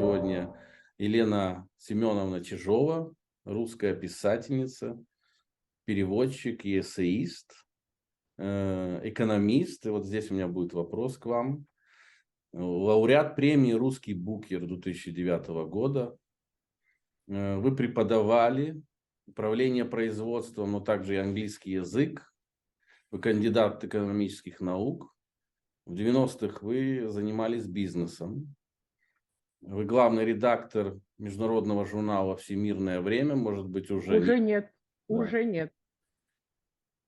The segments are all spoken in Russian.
сегодня Елена Семеновна Чижова, русская писательница, переводчик и эссеист, экономист. И вот здесь у меня будет вопрос к вам. Лауреат премии «Русский букер» 2009 года. Вы преподавали управление производством, но также и английский язык. Вы кандидат экономических наук. В 90-х вы занимались бизнесом. Вы главный редактор международного журнала «Всемирное время», может быть, уже нет. Да. Уже нет.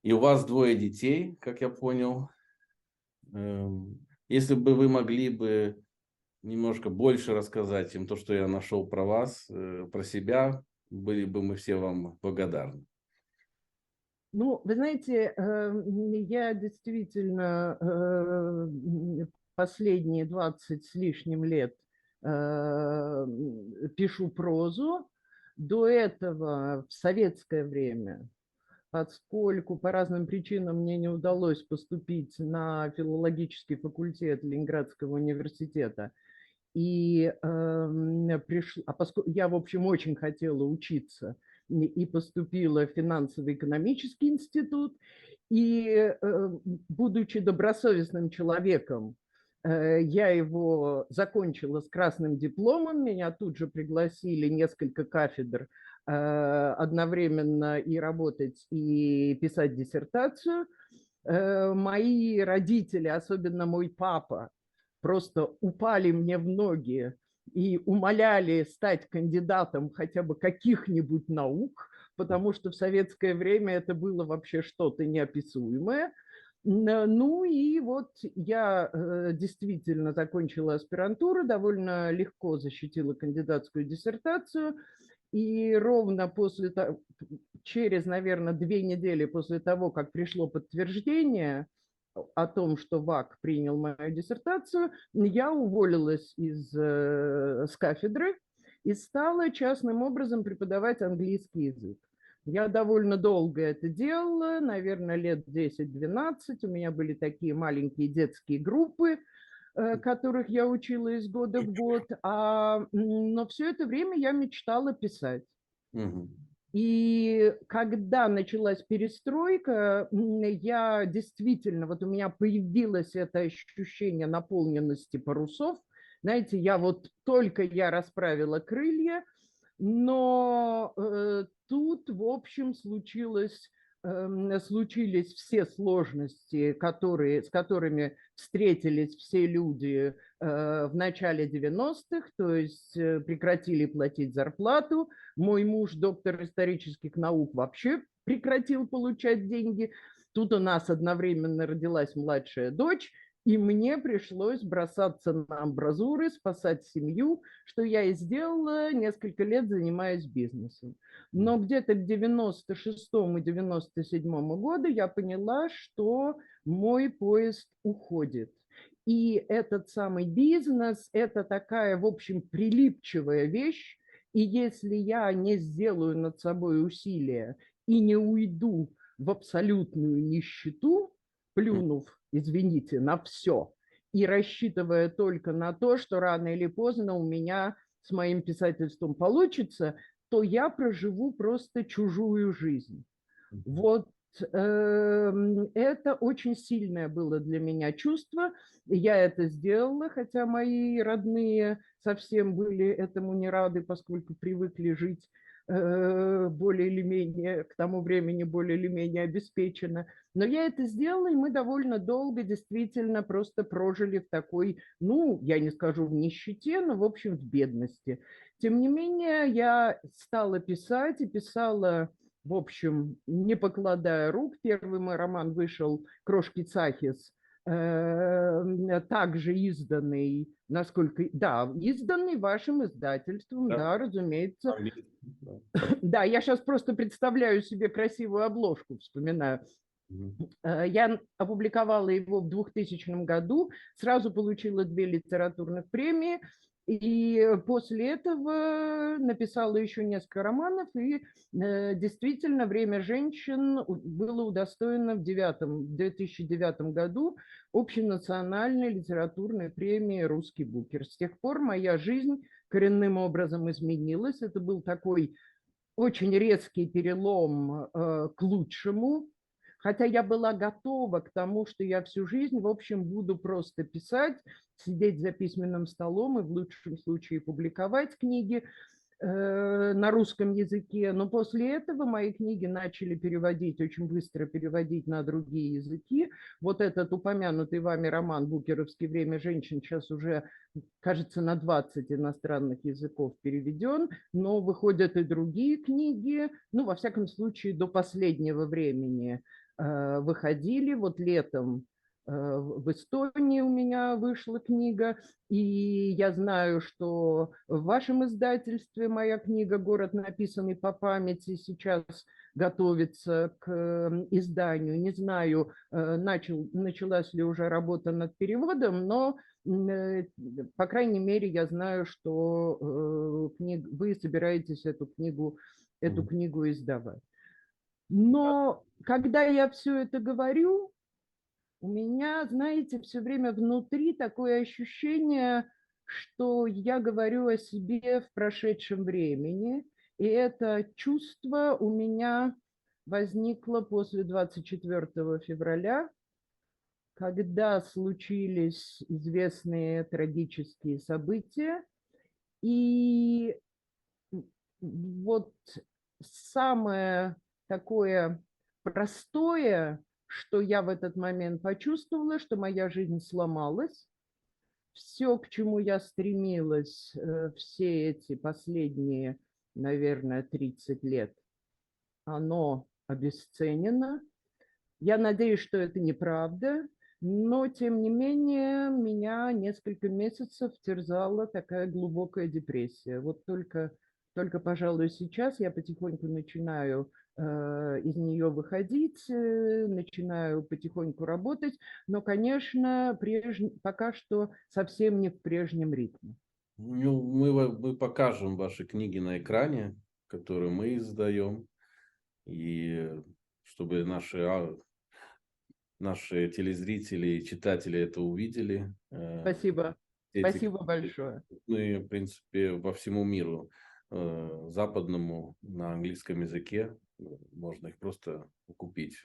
И у вас 2 детей, как я понял. Если бы вы могли бы немножко больше рассказать им то, что я нашел про вас, про себя, были бы мы все вам благодарны. Ну, вы знаете, я действительно последние 20 с лишним лет пишу прозу. До этого в советское время, поскольку по разным причинам мне не удалось поступить на филологический факультет Ленинградского университета, поскольку я, в общем, очень хотела учиться и поступила в финансово-экономический институт, и, будучи добросовестным человеком, я его закончила с красным дипломом, меня тут же пригласили несколько кафедр одновременно и работать, и писать диссертацию. Мои родители, особенно мой папа, просто упали мне в ноги и умоляли стать кандидатом хотя бы каких-нибудь наук, потому что в советское время это было вообще что-то неописуемое. Ну и вот я действительно закончила аспирантуру, довольно легко защитила кандидатскую диссертацию, и ровно после того, через, наверное, 2 недели после того, как пришло подтверждение о том, что ВАК принял мою диссертацию, я уволилась с кафедры и стала частным образом преподавать английский язык. Я довольно долго это делала, наверное, лет 10-12. У меня были такие маленькие детские группы, которых я учила из года в год. Но все это время я мечтала писать. Угу. И когда началась перестройка, я действительно, вот у меня появилось это ощущение наполненности парусов. Знаете, только я расправила крылья, но тут, в общем, случились все сложности, с которыми встретились все люди в начале 90-х, то есть прекратили платить зарплату. Мой муж, доктор исторических наук, вообще прекратил получать деньги. Тут у нас одновременно родилась младшая дочь, и мне пришлось бросаться на амбразуры, спасать семью, что я и сделала, несколько лет занимаясь бизнесом. Но где-то к 96-му и 97-му году я поняла, что мой поезд уходит. И этот самый бизнес – это такая, в общем, прилипчивая вещь, и если я не сделаю над собой усилия и не уйду в абсолютную нищету, плюнув, извините, на все, и рассчитывая только на то, что рано или поздно у меня с моим писательством получится, то я проживу просто чужую жизнь. Вот это очень сильное было для меня чувство. Я это сделала, хотя мои родные совсем были этому не рады, поскольку привыкли жить более или менее, к тому времени более или менее обеспеченно. Но я это сделала, и мы довольно долго действительно просто прожили в такой, ну, я не скажу в нищете, но, в общем, в бедности. Тем не менее, я стала писать и писала, в общем, не покладая рук. Первый мой роман вышел «Крошки Цахис», также изданный, изданный вашим издательством, да, разумеется. Да, я сейчас просто представляю себе красивую обложку, вспоминаю. Я опубликовала его в 2000 году, сразу получила 2 литературных премии, и после этого написала еще несколько романов, и действительно «Время женщин» было удостоено в 2009 году общенациональной литературной премии «Русский букер». С тех пор моя жизнь коренным образом изменилась. Это был такой очень резкий перелом к лучшему. Хотя я была готова к тому, что я всю жизнь, в общем, буду просто писать, сидеть за письменным столом и в лучшем случае публиковать книги на русском языке. Но после этого мои книги начали переводить, очень быстро переводить на другие языки. Вот этот упомянутый вами роман «Букеровский. Время женщин» сейчас уже, кажется, на 20 иностранных языков переведен, но выходят и другие книги, ну, во всяком случае, до последнего времени выходили. Вот летом в Эстонии у меня вышла книга, и я знаю, что в вашем издательстве моя книга «Город, написанный по памяти», сейчас готовится к изданию. Не знаю, началась ли уже работа над переводом, но, по крайней мере, я знаю, что вы собираетесь эту книгу издавать. Но когда я все это говорю, у меня, знаете, все время внутри такое ощущение, что я говорю о себе в прошедшем времени, и это чувство у меня возникло после 24 февраля, когда случились известные трагические события, и вот самое такое простое, что я в этот момент почувствовала, что моя жизнь сломалась. Все, к чему я стремилась все эти последние, наверное, 30 лет, оно обесценено. Я надеюсь, что это неправда, но, тем не менее, меня несколько месяцев терзала такая глубокая депрессия. Вот только, пожалуй, сейчас я потихоньку начинаю из нее выходить, начинаю потихоньку работать, но, конечно, пока что совсем не в прежнем ритме. Ну, мы покажем ваши книги на экране, которые мы издаем, и чтобы наши телезрители и читатели это увидели. Спасибо. Эти Спасибо большое. книги, в принципе, во всему миру западному на английском языке. Можно их просто купить.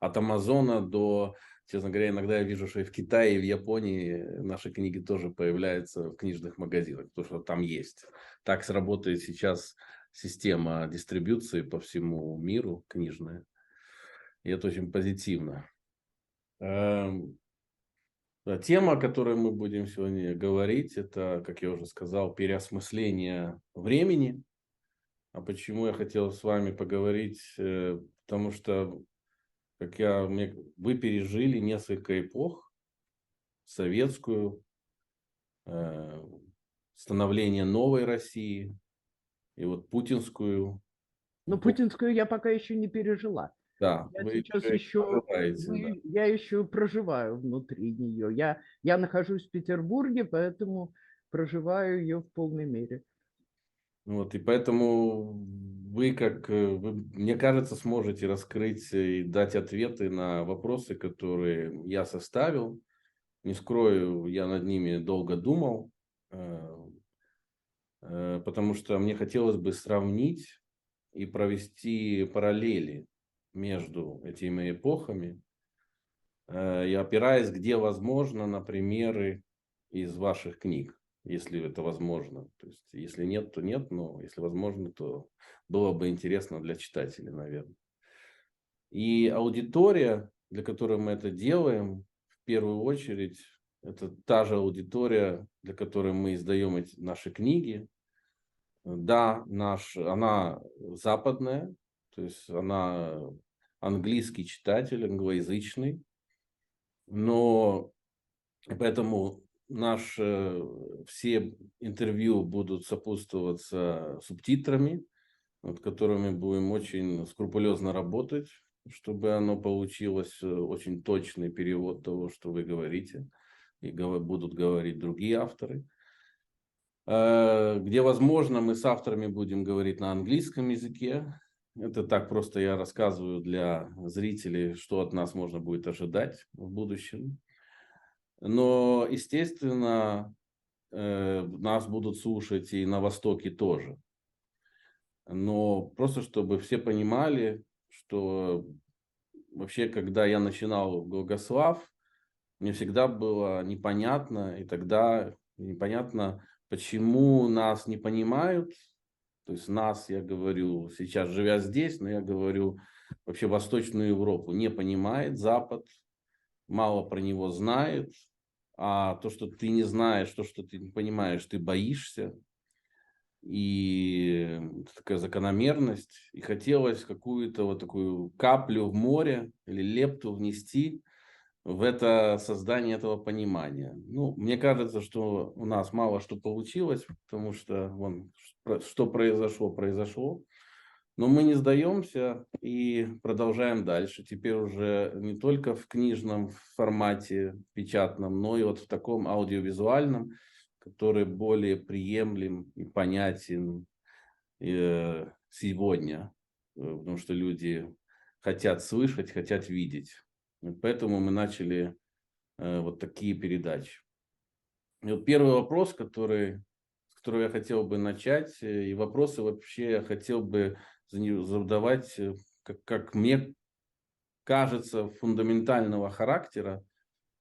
От Амазона до, честно говоря, иногда я вижу, что и в Китае, и в Японии наши книги тоже появляются в книжных магазинах, потому что там есть. Так сработает сейчас система дистрибьюции по всему миру книжная. И это очень позитивно. Тема, о которой мы будем сегодня говорить, это, как я уже сказал, переосмысление времени. А почему я хотел с вами поговорить? Потому что вы пережили несколько эпох: советскую, становление новой России и вот путинскую. Но путинскую я пока еще не пережила. Да, Я вы сейчас еще еще, проживаете, да. я еще проживаю внутри нее. Я нахожусь в Петербурге, поэтому проживаю ее в полной мере. Вот, и поэтому вы, мне кажется, сможете раскрыть и дать ответы на вопросы, которые я составил. Не скрою, я над ними долго думал, потому что мне хотелось бы сравнить и провести параллели между этими эпохами, и опираясь, где возможно, на примеры из ваших книг, если это возможно. То есть, если нет, то нет, но если возможно, то было бы интересно для читателей, наверное. И аудитория, для которой мы это делаем, в первую очередь, это та же аудитория, для которой мы издаем наши книги. Да, она западная, то есть она английский читатель, англоязычный, но поэтому все интервью будут сопутствоваться субтитрами, над которыми будем очень скрупулезно работать, чтобы оно получилось очень точный перевод того, что вы говорите, и будут говорить другие авторы. Где возможно, мы с авторами будем говорить на английском языке. Это так просто я рассказываю для зрителей, что от нас можно будет ожидать в будущем. Но, естественно, нас будут слушать и на Востоке тоже. Но просто чтобы все понимали, что вообще, когда я начинал Гогослав, мне всегда было непонятно, и тогда непонятно, почему нас не понимают. То есть нас, я говорю, сейчас живя здесь, но я говорю, вообще Восточную Европу не понимает Запад, мало про него знает, а то, что ты не знаешь, то, что ты не понимаешь, ты боишься, и такая закономерность, и хотелось какую-то вот такую каплю в море или лепту внести в это создание этого понимания. Ну, мне кажется, что у нас мало что получилось, потому что вон, что произошло, произошло. Но мы не сдаемся и продолжаем дальше. Теперь уже не только в книжном формате, печатном, но и вот в таком аудиовизуальном, который более приемлем и понятен сегодня. Потому что люди хотят слышать, хотят видеть. И поэтому мы начали вот такие передачи. И вот первый вопрос, с которого я хотел бы начать, и вопросы вообще я хотел бы задавать, как мне кажется, фундаментального характера,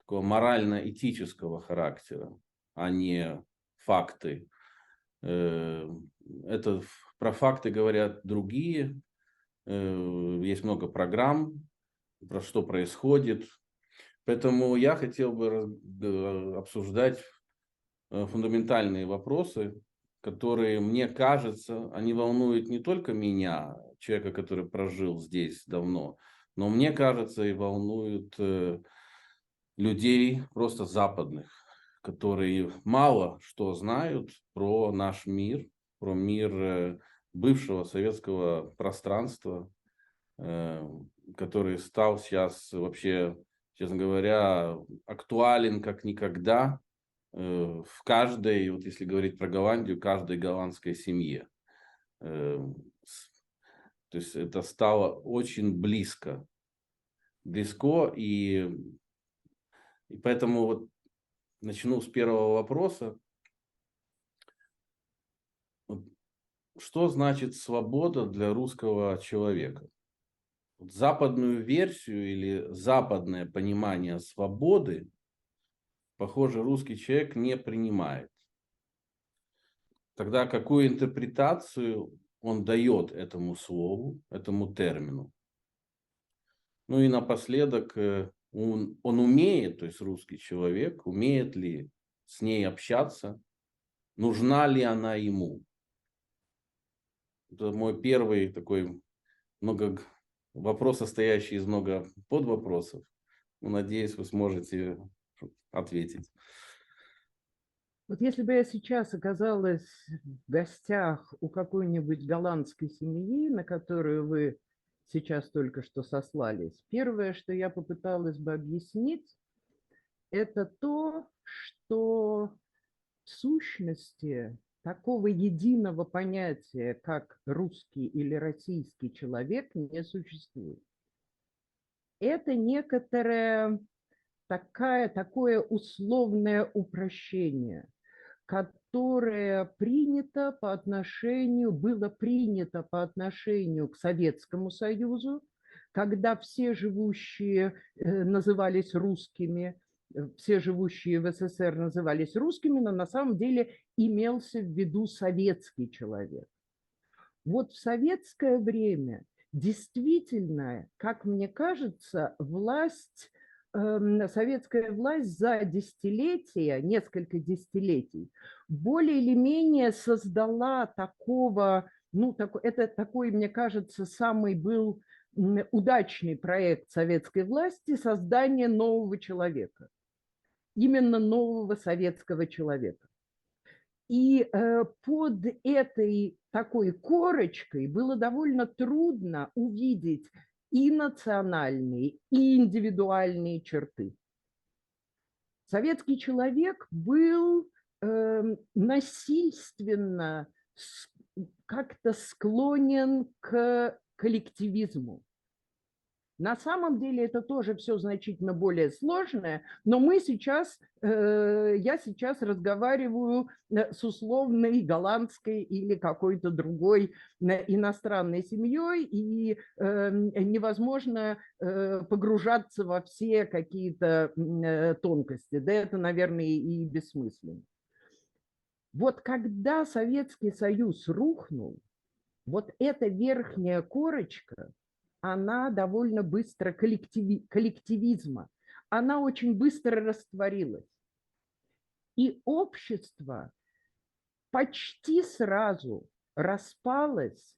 такого морально-этического характера, а не факты. Это про факты говорят другие. Есть много программ, про что происходит. Поэтому я хотел бы обсуждать фундаментальные вопросы, которые, мне кажется, они волнуют не только меня, человека, который прожил здесь давно, но мне кажется, и волнуют людей просто западных, которые мало что знают про наш мир, про мир бывшего советского пространства, который стал сейчас вообще, честно говоря, актуален как никогда в каждой, вот если говорить про Голландию, каждой голландской семье. То есть это стало очень близко. И поэтому вот начну с первого вопроса. Вот что значит свобода для русского человека? Вот западную версию или западное понимание свободы, похоже, русский человек не принимает. Тогда какую интерпретацию он дает этому слову, этому термину? Ну и напоследок, он умеет, то есть русский человек, умеет ли с ней общаться, нужна ли она ему? Это мой первый такой много вопрос, состоящий из много подвопросов. Ну, надеюсь, вы сможете ответить. Вот если бы я сейчас оказалась в гостях у какой-нибудь голландской семьи, на которую вы сейчас только что сослались, первое, что я попыталась бы объяснить, это то, что в сущности такого единого понятия, как русский или российский человек, не существует. Это некоторое такое условное упрощение, которое было принято по отношению к Советскому Союзу, когда все живущие назывались русскими, все живущие в СССР назывались русскими, но на самом деле имелся в виду советский человек. Вот в советское время действительно, как мне кажется, советская власть за десятилетия, несколько десятилетий, более или менее создала это такой, мне кажется, самый был удачный проект советской власти создания нового человека, именно нового советского человека. И под этой такой корочкой было довольно трудно увидеть и национальные, и индивидуальные черты. Советский человек был насильственно как-то склонен к коллективизму. На самом деле это тоже все значительно более сложное, но мы сейчас, я сейчас разговариваю с условной голландской или какой-то другой иностранной семьей, и невозможно погружаться во все какие-то тонкости. Да это, наверное, и бессмысленно. Вот когда Советский Союз рухнул, вот эта верхняя корочка, она довольно быстро коллективизма, она очень быстро растворилась. И общество почти сразу распалось,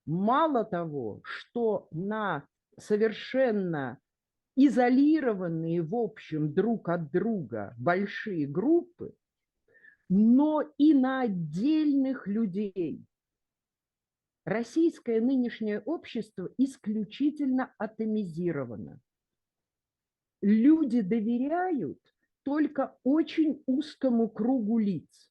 мало того, что на совершенно изолированные, в общем, друг от друга большие группы, но и на отдельных людей. Российское нынешнее общество исключительно атомизировано. Люди доверяют только очень узкому кругу лиц.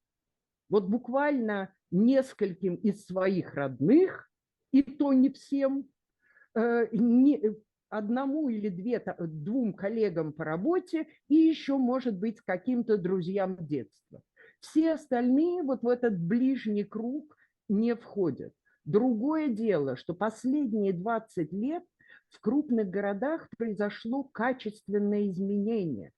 Вот буквально нескольким из своих родных, и то не всем, одному или двум коллегам по работе и еще, может быть, каким-то друзьям детства. Все остальные вот в этот ближний круг не входят. Другое дело, что последние 20 лет в крупных городах произошло качественное изменение.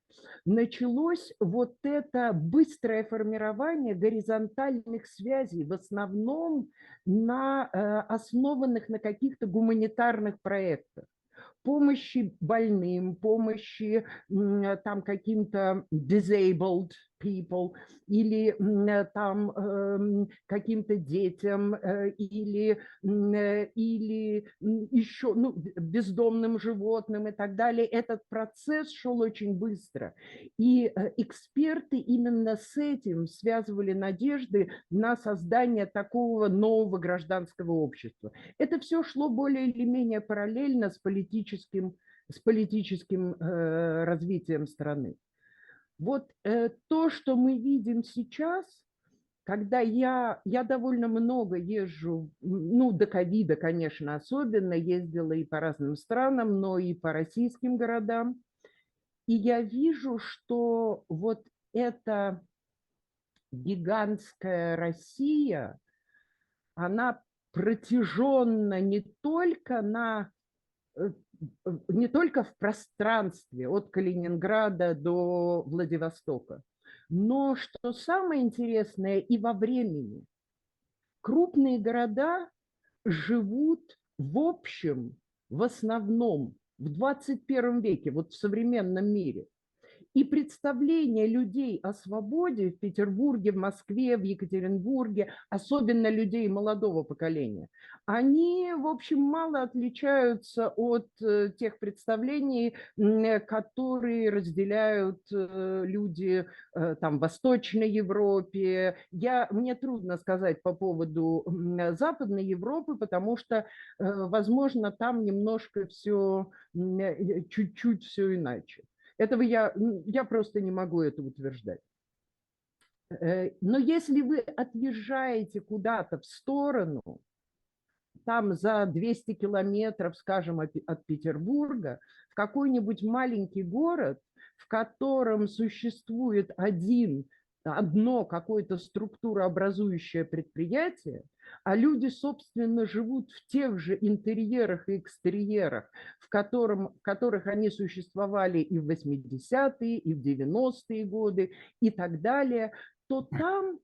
Началось вот это быстрое формирование горизонтальных связей, в основном основанных на каких-то гуманитарных проектах. Помощи больным, помощи там каким-то disabled people или там каким-то детям или еще бездомным животным и так далее. Этот процесс шел очень быстро. И эксперты именно с этим связывали надежды на создание такого нового гражданского общества. Это все шло более или менее параллельно с политическим развитием страны. Вот то, что мы видим сейчас, когда я довольно много езжу, ну, до ковида, конечно, особенно, ездила и по разным странам, но и по российским городам, и я вижу, что вот эта гигантская Россия, она протяженна не только в пространстве от Калининграда до Владивостока, но, что самое интересное, и во времени. Крупные города живут в общем, в основном, в 21 веке, вот в современном мире. И представление людей о свободе в Петербурге, в Москве, в Екатеринбурге, особенно людей молодого поколения, они, в общем, мало отличаются от тех представлений, которые разделяют люди там, в Восточной Европе. Мне трудно сказать по поводу Западной Европы, потому что, возможно, там немножко все, чуть-чуть все иначе. Этого я просто не могу это утверждать. Но если вы отъезжаете куда-то в сторону, там за 200 километров, скажем, от Петербурга, в какой-нибудь маленький город, в котором существует одно какое-то структурообразующее предприятие, а люди, собственно, живут в тех же интерьерах и экстерьерах, в которых они существовали и в 80-е, и в 90-е годы, и так далее, то там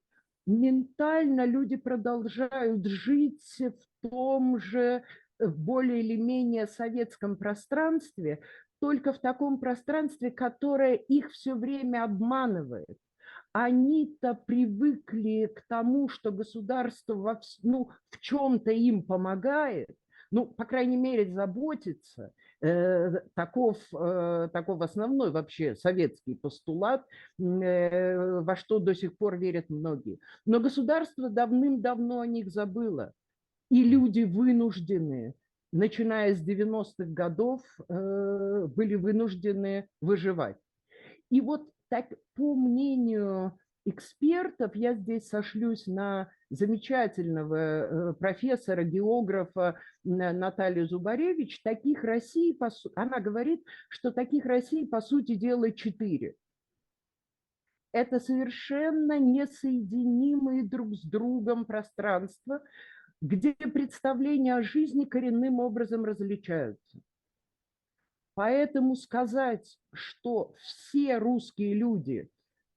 ментально люди продолжают жить в том же, в более или менее советском пространстве, только в таком пространстве, которое их все время обманывает. Они-то привыкли к тому, что государство в чем-то им помогает, ну, по крайней мере, заботится. Таков основной вообще советский постулат, во что до сих пор верят многие. Но государство давным-давно о них забыло. И люди вынуждены, начиная с 90-х годов, были вынуждены выживать. И вот так, по мнению экспертов, я здесь сошлюсь на замечательного профессора, географа Натальи Зубаревич, таких России, она говорит, что таких России, по сути дела, 4. Это совершенно несоединимые друг с другом пространства, где представления о жизни коренным образом различаются. Поэтому сказать, что все русские люди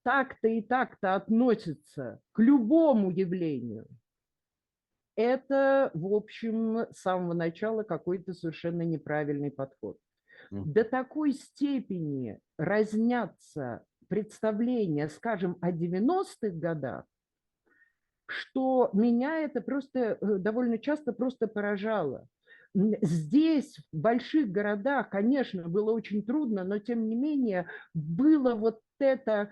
так-то и так-то относятся к любому явлению, это, в общем, с самого начала какой-то совершенно неправильный подход. До такой степени разнятся представления, скажем, о 90-х годах, что меня это просто довольно часто просто поражало. Здесь, в больших городах, конечно, было очень трудно, но тем не менее было вот это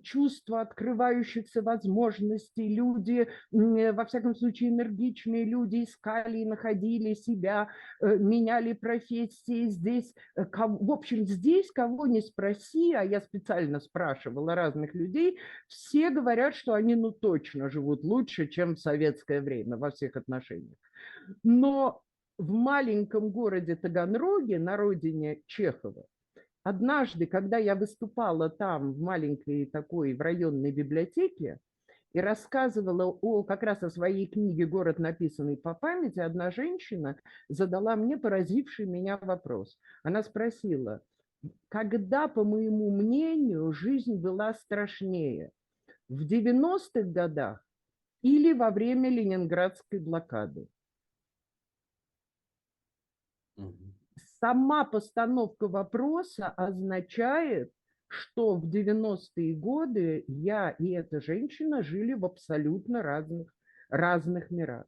чувство открывающихся возможностей. Люди, во всяком случае, энергичные люди искали и находили себя, меняли профессии. Здесь, в общем, здесь кого не спроси, а я специально спрашивала разных людей, все говорят, что они ну точно живут лучше, чем в советское время во всех отношениях. Но в маленьком городе Таганроге, на родине Чехова, однажды, когда я выступала там в маленькой такой в районной библиотеке и рассказывала как раз о своей книге «Город, написанный по памяти», одна женщина задала мне поразивший меня вопрос. Она спросила, когда, по моему мнению, жизнь была страшнее? В 90-х годах или во время Ленинградской блокады? Сама постановка вопроса означает, что в 90-е годы я и эта женщина жили в абсолютно разных мирах.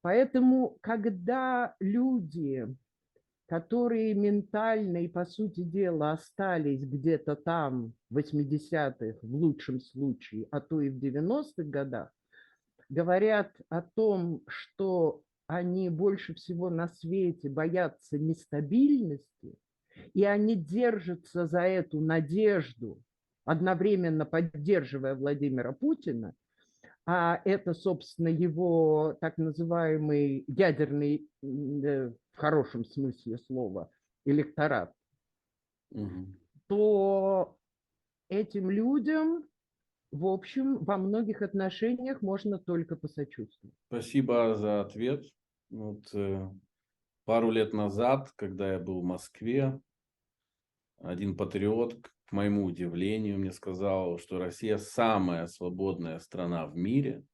Поэтому, когда люди, которые ментально и, по сути дела, остались где-то там в 80-х, в лучшем случае, а то и в 90-х годах, говорят о том, что они больше всего на свете боятся нестабильности, и они держатся за эту надежду, одновременно поддерживая Владимира Путина, а это, собственно, его так называемый ядерный, в хорошем смысле слова, электорат, то этим людям, в общем, во многих отношениях можно только посочувствовать. Спасибо за ответ. Вот, пару лет назад, когда я был в Москве, один патриот, к моему удивлению, мне сказал, что Россия самая свободная страна в мире.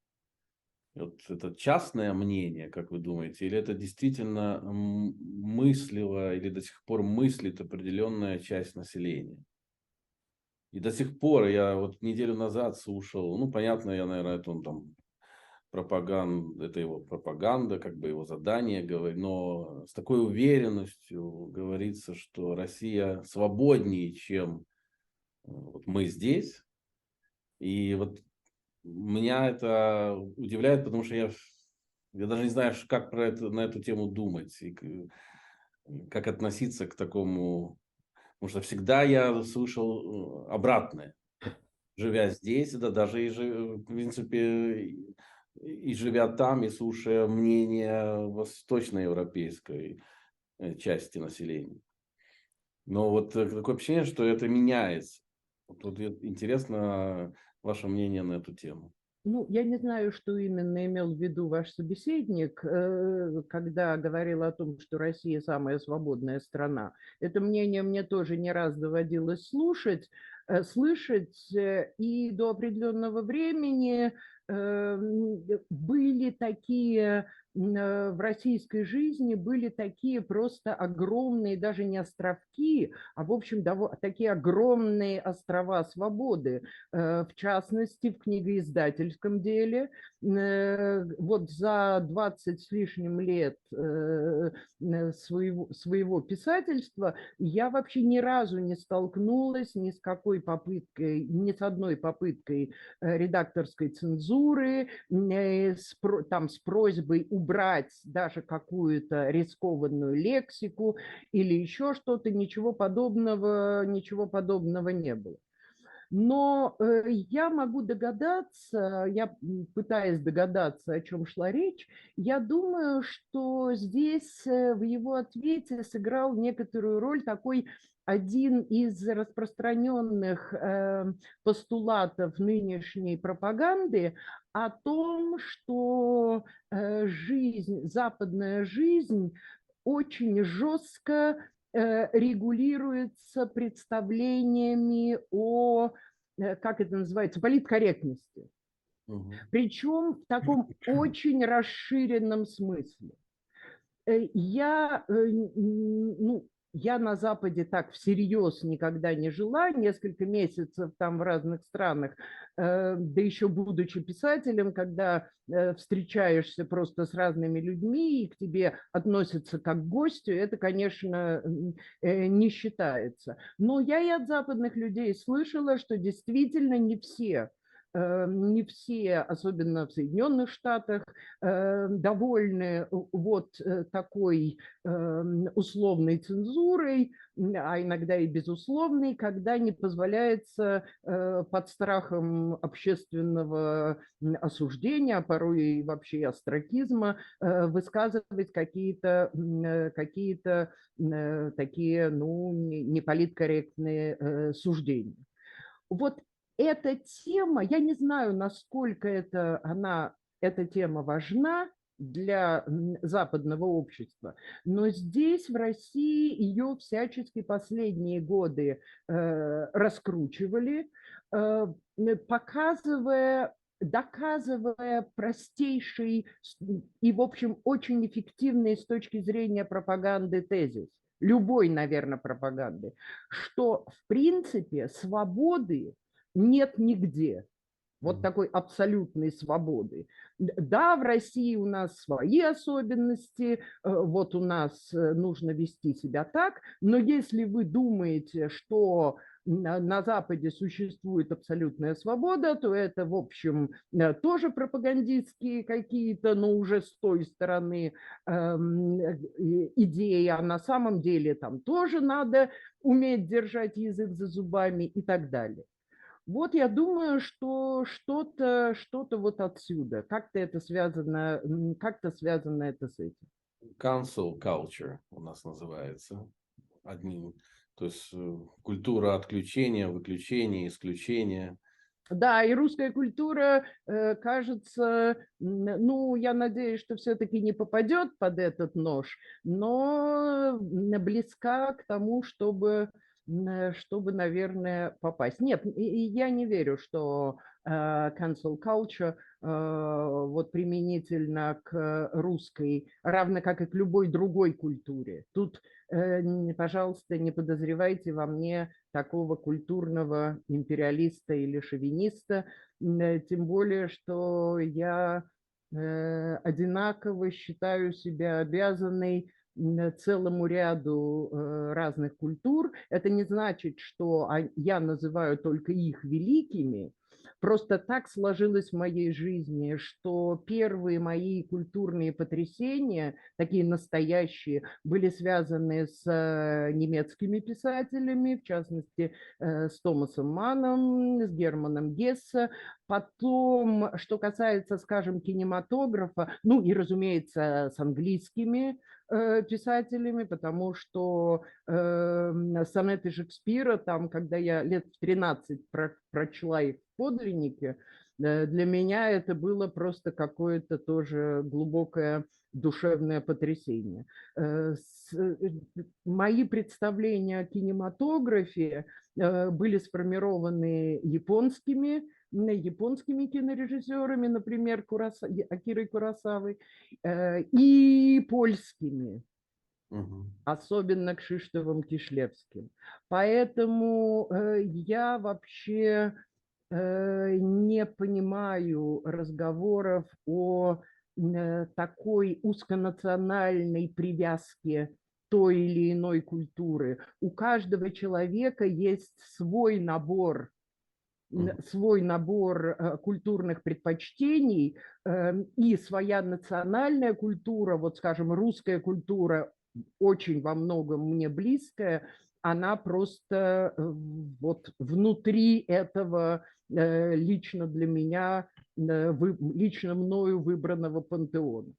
Вот это частное мнение, как вы думаете, или это действительно мыслило или до сих пор мыслит определенная часть населения? И до сих пор я вот неделю назад слушал, ну, понятно, я, наверное, это он там это его пропаганда, как бы его задание, но с такой уверенностью говорится, что Россия свободнее, чем вот мы здесь. И вот меня это удивляет, потому что я даже не знаю, как на эту тему думать и как относиться к такому. Потому что всегда я слышал обратное. Живя здесь, да даже в принципе, и живя там, и слушая мнение восточноевропейской части населения. Но вот такое ощущение, что это меняется. Вот интересно ваше мнение на эту тему. Ну, я не знаю, что именно имел в виду ваш собеседник, когда говорил о том, что Россия самая свободная страна. Это мнение мне тоже не раз доводилось слышать, и до определенного времени были такие в российской жизни были такие просто огромные, даже не островки, а, в общем, такие огромные острова свободы, в частности, в книгоиздательском деле. Вот за 20 с лишним лет своего писательства я вообще ни разу не столкнулась ни с какой попыткой, ни с одной попыткой редакторской цензуры, там с просьбой убрать даже какую-то рискованную лексику или еще что-то, ничего подобного не было. Но я могу догадаться, я пытаюсь догадаться, о чем шла речь. Я думаю, что здесь в его ответе сыграл некоторую роль такой один из распространенных постулатов нынешней пропаганды о том, что жизнь, западная жизнь очень жестко регулируется представлениями о, как это называется, политкорректности. Мгм. Причем в таком очень расширенном смысле. Ну, я на Западе так всерьез никогда не жила, несколько месяцев там в разных странах, да еще будучи писателем, когда встречаешься просто с разными людьми и к тебе относятся как к гостю, это, конечно, не считается. Но я и от западных людей слышала, что действительно не все, особенно в Соединенных Штатах, довольны вот такой условной цензурой, а иногда и безусловной, когда не позволяется под страхом общественного осуждения, а порой и вообще остракизма, высказывать какие-то такие, ну, неполиткорректные суждения. Вот эта тема, я не знаю, насколько эта тема важна для западного общества, но здесь, в России, ее всячески последние годы раскручивали, показывая, доказывая простейший и, в общем, очень эффективный с точки зрения пропаганды тезис, любой, наверное, пропаганды, что, в принципе, свободы нет нигде. Вот такой абсолютной свободы. Да, в России у нас свои особенности, вот у нас нужно вести себя так, но если вы думаете, что на Западе существует абсолютная свобода, то это, в общем, тоже пропагандистские какие-то, но уже с той стороны идеи, а на самом деле там тоже надо уметь держать язык за зубами и так далее. Вот я думаю, что что-то вот отсюда, как-то связано это с этим. Cancel culture у нас называется одним. То есть культура отключения, выключения, исключения. Да, и русская культура, кажется, ну, я надеюсь, что все-таки не попадет под этот нож, но близка к тому, чтобы, наверное, попасть. Нет, я не верю, что cancel culture вот применительно к русской, равно как и к любой другой культуре. Тут, пожалуйста, не подозревайте во мне такого культурного империалиста или шовиниста, тем более, что я одинаково считаю себя обязанной целому ряду разных культур. Это не значит, что я называю только их великими. Просто так сложилось в моей жизни, что первые мои культурные потрясения, такие настоящие, были связаны с немецкими писателями, в частности, с Томасом Манном, с Германом Гессе. Потом, что касается, скажем, кинематографа, ну и, разумеется, с английскими писателями, потому что сонеты Шекспира, там, когда я лет в 13 прочла их в подлиннике, для меня это было просто какое-то тоже глубокое душевное потрясение. Мои представления о кинематографе были сформированы японскими кинорежиссерами, например, Акирой Куросавой, и польскими, особенно Кшиштофом Кишлевским. Поэтому я вообще не понимаю разговоров о такой узконациональной привязке той или иной культуры. У каждого человека есть свой набор культурных предпочтений и своя национальная культура, вот, скажем, русская культура очень во многом мне близкая, она просто вот внутри этого лично для меня, лично мною выбранного пантеона.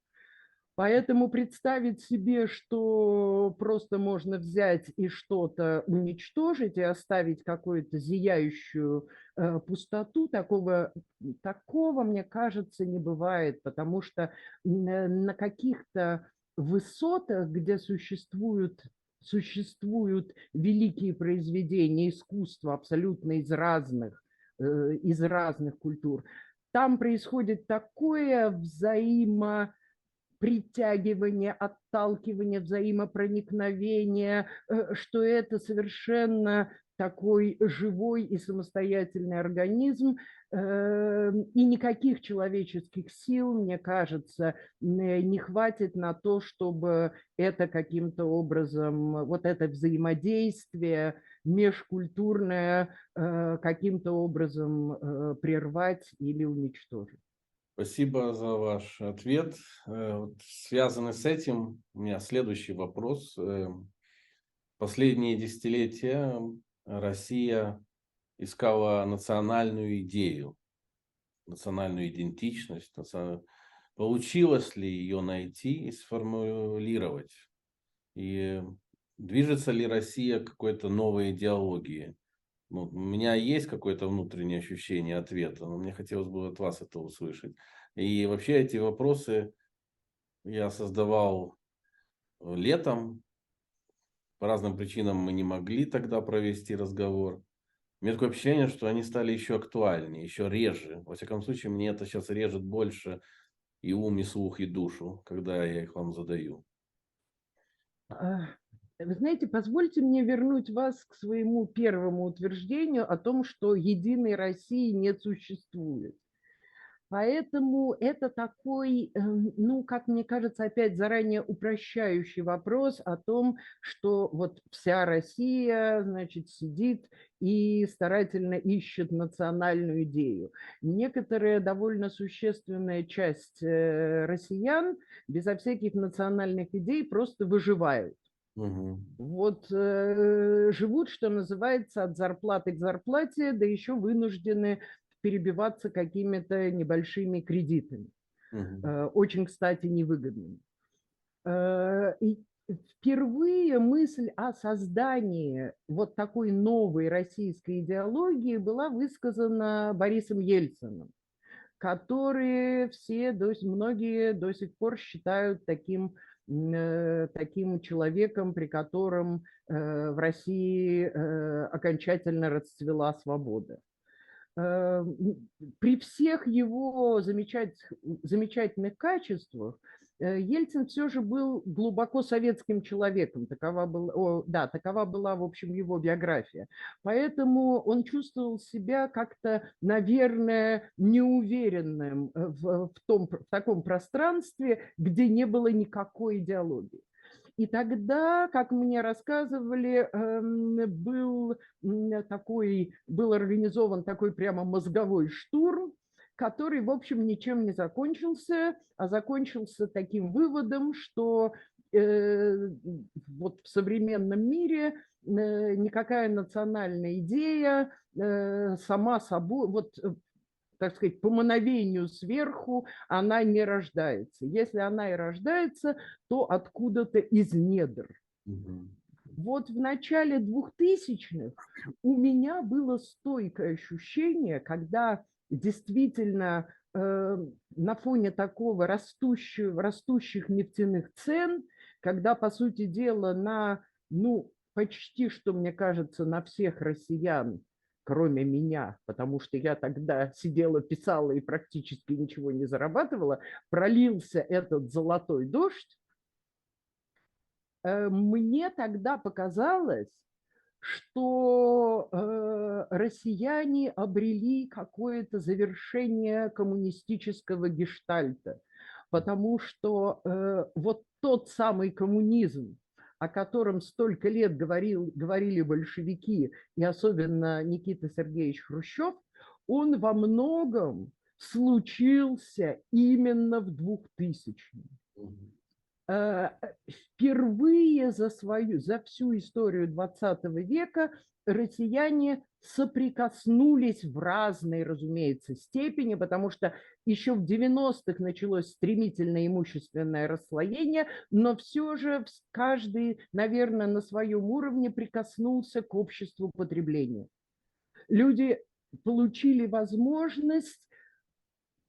Поэтому представить себе, что просто можно взять и что-то уничтожить и оставить какую-то зияющую пустоту, такого, мне кажется, не бывает, потому что на каких-то высотах, где существуют великие произведения искусства абсолютно из разных культур, там происходит такое притягивание, отталкивание, взаимопроникновение, что это совершенно такой живой и самостоятельный организм, и никаких человеческих сил, мне кажется, не хватит на то, чтобы это каким-то образом, вот это взаимодействие межкультурное каким-то образом прервать или уничтожить. Спасибо за ваш ответ. Вот связанный с этим, у меня следующий вопрос. Последние десятилетия Россия искала национальную идею, национальную идентичность. Получилось ли ее найти и сформулировать? И движется ли Россия к какой-то новой идеологии? Ну, у меня есть какое-то внутреннее ощущение ответа, но мне хотелось бы от вас это услышать. И вообще эти вопросы я создавал летом. По разным причинам мы не могли тогда провести разговор. У меня такое ощущение, что они стали еще актуальнее, еще реже. Во всяком случае, мне это сейчас режет больше и ум, и слух, и душу, когда я их вам задаю. Вы знаете, позвольте мне вернуть вас к своему первому утверждению о том, что единой России не существует. Поэтому это такой, ну, как мне кажется, опять заранее упрощающий вопрос о том, что вот вся Россия, значит, сидит и старательно ищет национальную идею. Некоторая довольно существенная часть россиян безо всяких национальных идей просто выживают. Угу. Вот живут, что называется, от зарплаты к зарплате, да еще вынуждены перебиваться какими-то небольшими кредитами, Угу. очень, кстати, невыгодными. И впервые мысль о создании вот такой новой российской идеологии была высказана Борисом Ельциным, который многие до сих пор считают таким человеком, при котором в России окончательно расцвела свобода. При всех его замечательных качествах Ельцин все же был глубоко советским человеком, такова была, в общем, его биография. Поэтому он чувствовал себя как-то, наверное, неуверенным в таком пространстве, где не было никакой идеологии. И тогда, как мне рассказывали, был организован такой прямо мозговой штурм, который, в общем, ничем не закончился, а закончился таким выводом, что вот в современном мире никакая национальная идея сама собой, вот, так сказать, по мановению сверху она не рождается. Если она и рождается, то откуда-то из недр. Угу. Вот в начале 2000-х у меня было стойкое ощущение, когда действительно на фоне такого растущих нефтяных цен, когда, по сути дела, почти что, мне кажется, на всех россиян, кроме меня, потому что я тогда сидела, писала и практически ничего не зарабатывала, пролился этот золотой дождь, мне тогда показалось, что россияне обрели какое-то завершение коммунистического гештальта, потому что вот тот самый коммунизм, о котором столько лет говорили большевики, и особенно Никита Сергеевич Хрущев, он во многом случился именно в 2000-м. Впервые за всю историю 20 века россияне соприкоснулись в разной, разумеется, степени, потому что еще в 90-х началось стремительное имущественное расслоение, но все же каждый, наверное, на своем уровне прикоснулся к обществу потребления. Люди получили возможность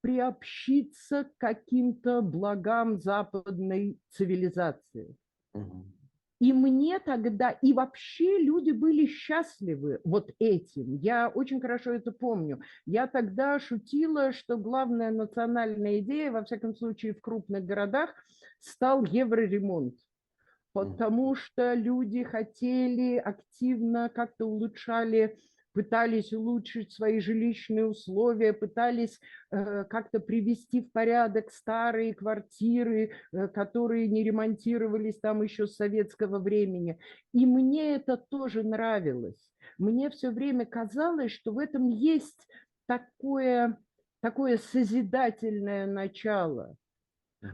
приобщиться к каким-то благам западной цивилизации. И мне тогда, и вообще люди были счастливы вот этим. Я очень хорошо это помню. Я тогда шутила, что главная национальная идея, во всяком случае в крупных городах, стал евроремонт. Потому что люди хотели активно, как-то улучшали, пытались улучшить свои жилищные условия, пытались как-то привести в порядок старые квартиры, которые не ремонтировались там еще с советского времени. И мне это тоже нравилось. Мне все время казалось, что в этом есть такое созидательное начало.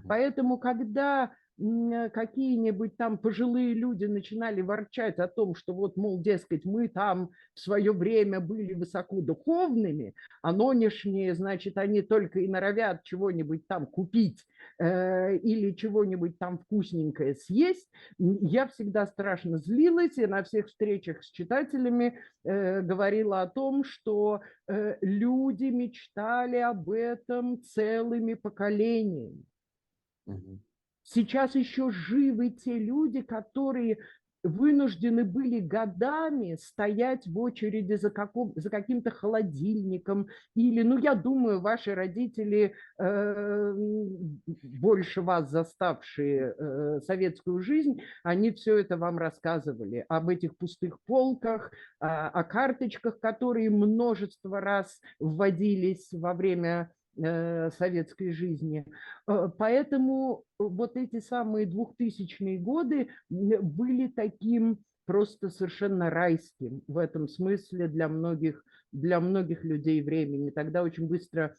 Поэтому, когда какие-нибудь там пожилые люди начинали ворчать о том, что вот, мол, дескать, мы там в свое время были высокодуховными, а нынешние, значит, они только и норовят чего-нибудь там купить или чего-нибудь там вкусненькое съесть, я всегда страшно злилась и на всех встречах с читателями говорила о том, что люди мечтали об этом целыми поколениями. Сейчас еще живы те люди, которые вынуждены были годами стоять в очереди за каким-то холодильником. Или, ну, я думаю, ваши родители, больше вас заставшие советскую жизнь, они все это вам рассказывали об этих пустых полках, о карточках, которые множество раз вводились во время советской жизни. Поэтому вот эти самые 2000-е годы были таким просто совершенно райским в этом смысле для многих людей времени. Тогда очень быстро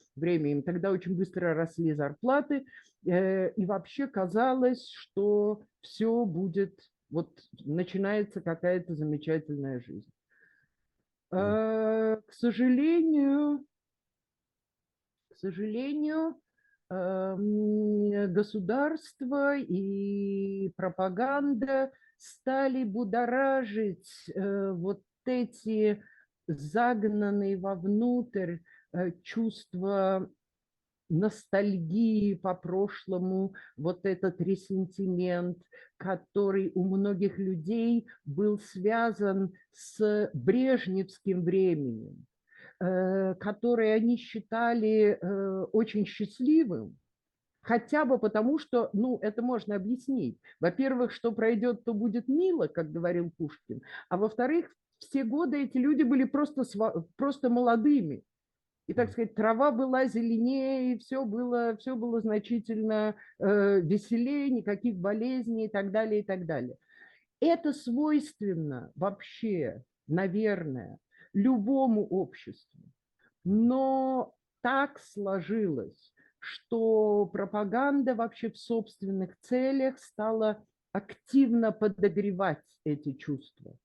росли зарплаты, и вообще казалось, что все будет, вот начинается какая-то замечательная жизнь. К сожалению, государство и пропаганда стали будоражить вот эти загнанные вовнутрь чувства ностальгии по прошлому, вот этот ресентимент, который у многих людей был связан с брежневским временем, который они считали очень счастливым, хотя бы потому, что, ну, это можно объяснить. Во-первых, что пройдет, то будет мило, как говорил Пушкин, а во-вторых, все годы эти люди были просто молодыми. И, так сказать, трава была зеленее, и все было значительно веселее, никаких болезней и так далее, и так далее. Это свойственно вообще, наверное, любому обществу. Но так сложилось, что пропаганда вообще в собственных целях стала активно подогревать эти чувства.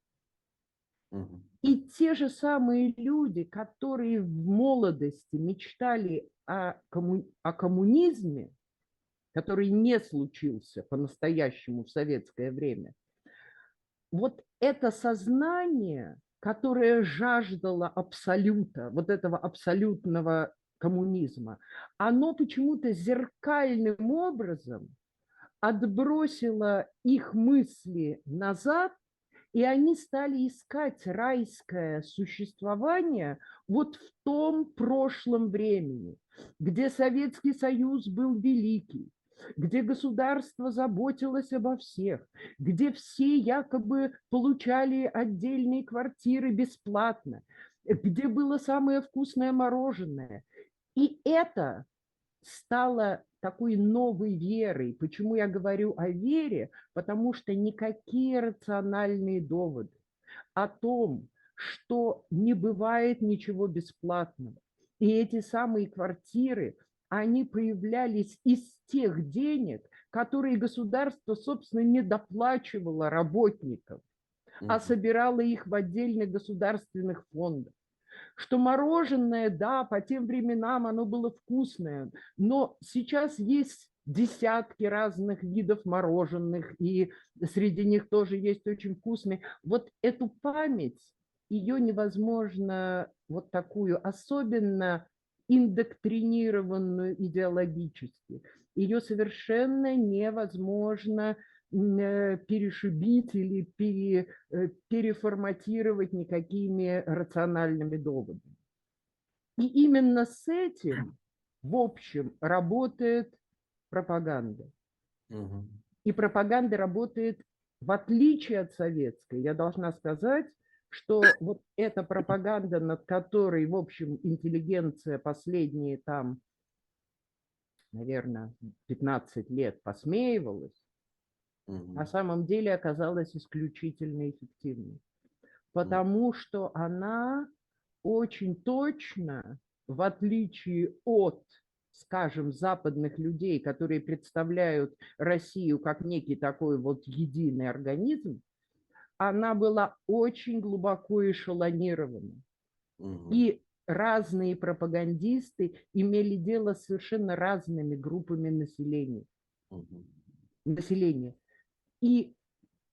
И те же самые люди, которые в молодости мечтали о коммунизме, который не случился по-настоящему в советское время, вот это сознание, которое жаждало абсолюта, вот этого абсолютного коммунизма, оно почему-то зеркальным образом отбросило их мысли назад, и они стали искать райское существование вот в том прошлом времени, где Советский Союз был великий, где государство заботилось обо всех, где все якобы получали отдельные квартиры бесплатно, где было самое вкусное мороженое. И это стало такой новой верой. Почему я говорю о вере? Потому что никакие рациональные доводы о том, что не бывает ничего бесплатного, и эти самые квартиры, они появлялись из тех денег, которые государство, собственно, не доплачивало работникам, а собирало их в отдельных государственных фондах. Что мороженое, да, по тем временам оно было вкусное, но сейчас есть десятки разных видов мороженых, и среди них тоже есть очень вкусные. Вот эту память, ее невозможно вот такую, особенно индоктринированную идеологически, ее совершенно невозможно перешибить или переформатировать никакими рациональными доводами. И именно с этим, в общем, работает пропаганда. И пропаганда работает в отличие от советской. Я должна сказать, что вот эта пропаганда, над которой, в общем, интеллигенция последние там, наверное, 15 лет посмеивалась, на самом деле оказалась исключительно эффективной, потому что она очень точно, в отличие от, скажем, западных людей, которые представляют Россию как некий такой вот единый организм, она была очень глубоко эшелонирована. И разные пропагандисты имели дело с совершенно разными группами населения. И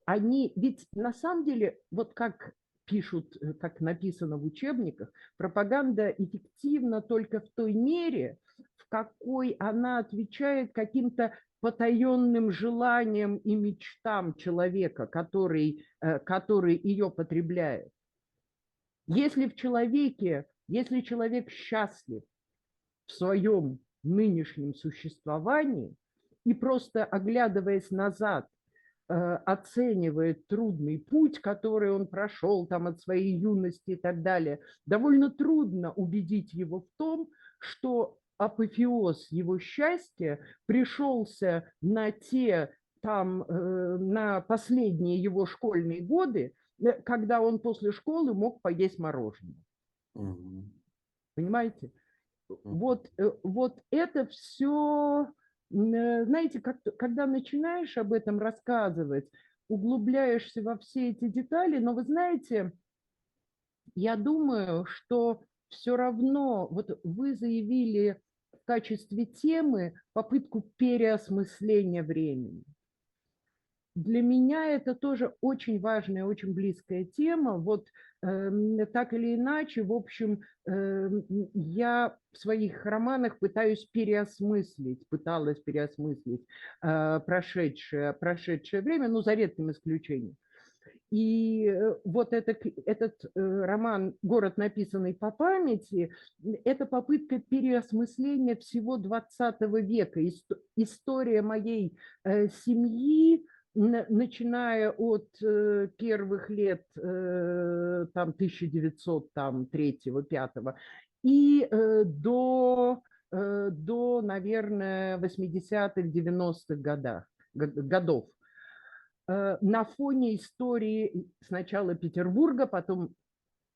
они, ведь на самом деле, вот как пишут, как написано в учебниках, пропаганда эффективна только в той мере, в какой она отвечает каким-то потаенным желаниям и мечтам человека, который ее потребляет. Если человек счастлив в своем нынешнем существовании и просто оглядываясь назад, оценивает трудный путь, который он прошел там от своей юности и так далее, довольно трудно убедить его в том, что апофеоз его счастья пришелся на на последние его школьные годы, когда он после школы мог поесть мороженое. Понимаете? Вот это все, знаете, когда начинаешь об этом рассказывать, углубляешься во все эти детали, но вы знаете, я думаю, что все равно, вот вы заявили в качестве темы попытку переосмысления времени. Для меня это тоже очень важная, очень близкая тема. Вот так или иначе, в общем, я в своих романах пыталась переосмыслить прошедшее время, ну, за редким исключением. И вот этот роман «Город, написанный по памяти», это попытка переосмысления всего 20 века. История моей семьи, начиная от первых лет там 1903-1905 и до, наверное, 80-х, 90-х годов. На фоне истории сначала Петербурга, потом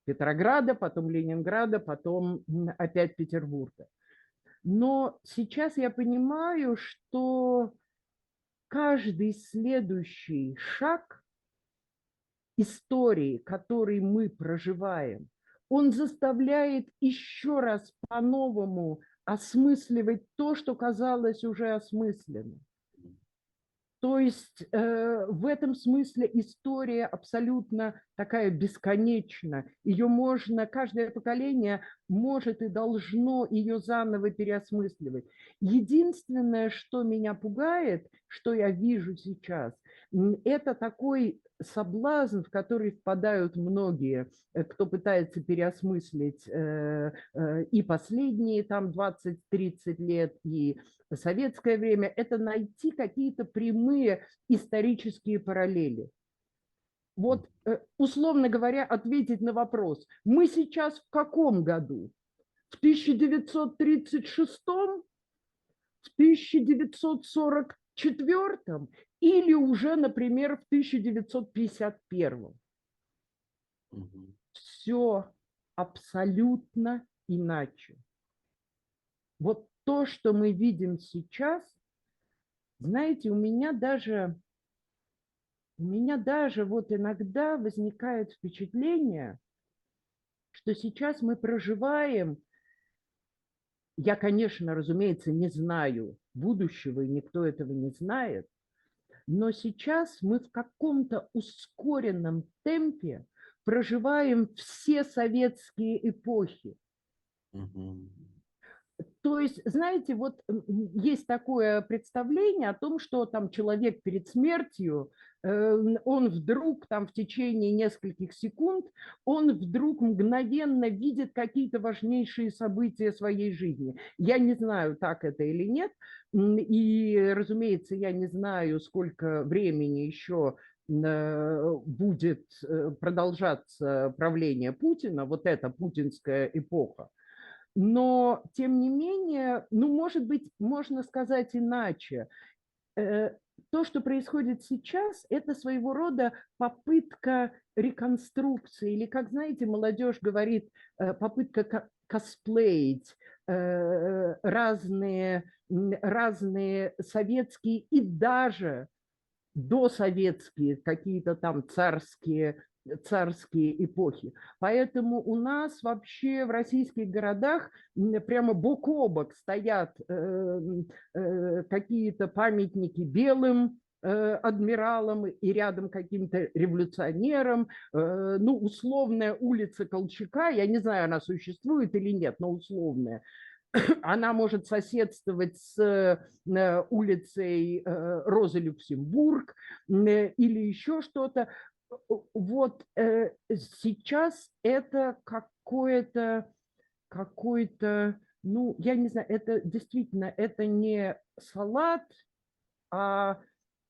Петрограда, потом Ленинграда, потом опять Петербурга. Но сейчас я понимаю, что каждый следующий шаг истории, который мы проживаем, он заставляет еще раз по-новому осмысливать то, что казалось уже осмысленным. То есть в этом смысле история абсолютно такая бесконечна. Ее можно, каждое поколение может и должно ее заново переосмысливать. Единственное, что меня пугает, что я вижу сейчас, это такой соблазн, в который впадают многие, кто пытается переосмыслить и последние там 20-30 лет, и советское время, это найти какие-то прямые исторические параллели. Вот, условно говоря, ответить на вопрос, мы сейчас в каком году? В 1936, в 1944 или уже, например, в 1951? Все абсолютно иначе. Вот то, что мы видим сейчас, знаете, у меня даже вот иногда возникает впечатление, что сейчас мы проживаем, я, конечно, разумеется, не знаю будущего, и никто этого не знает, но сейчас мы в каком-то ускоренном темпе проживаем все советские эпохи. Мгм. То есть, знаете, вот есть такое представление о том, что там человек перед смертью, он вдруг там в течение нескольких секунд, он вдруг мгновенно видит какие-то важнейшие события своей жизни. Я не знаю, так это или нет. И, разумеется, я не знаю, сколько времени еще будет продолжаться правление Путина, вот эта путинская эпоха. Но, тем не менее, ну, может быть, можно сказать иначе. То, что происходит сейчас, это своего рода попытка реконструкции, или, как, знаете, молодежь говорит, попытка косплеить разные советские и даже досоветские какие-то там царские эпохи. Поэтому у нас вообще в российских городах прямо бок о бок стоят какие-то памятники белым адмиралам и рядом каким-то революционерам. Ну, условная улица Колчака, я не знаю, она существует или нет, но условная, она может соседствовать с улицей Розы Люксембург или еще что-то. Вот сейчас это какой-то, ну, я не знаю, это действительно, это не салат, а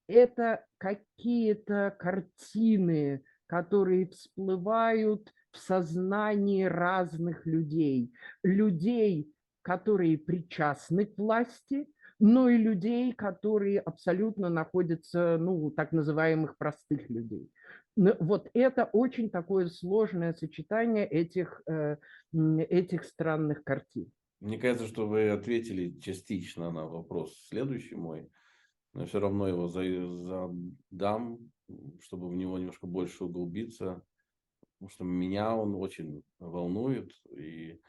это какие-то картины, которые всплывают в сознании разных людей. Людей, которые причастны к власти, но и людей, которые абсолютно находятся, ну, так называемых простых людей. Вот это очень такое сложное сочетание этих странных картин. Мне кажется, что вы ответили частично на вопрос следующий мой, но я все равно его задам, чтобы в него немножко больше углубиться, потому что меня он очень волнует. И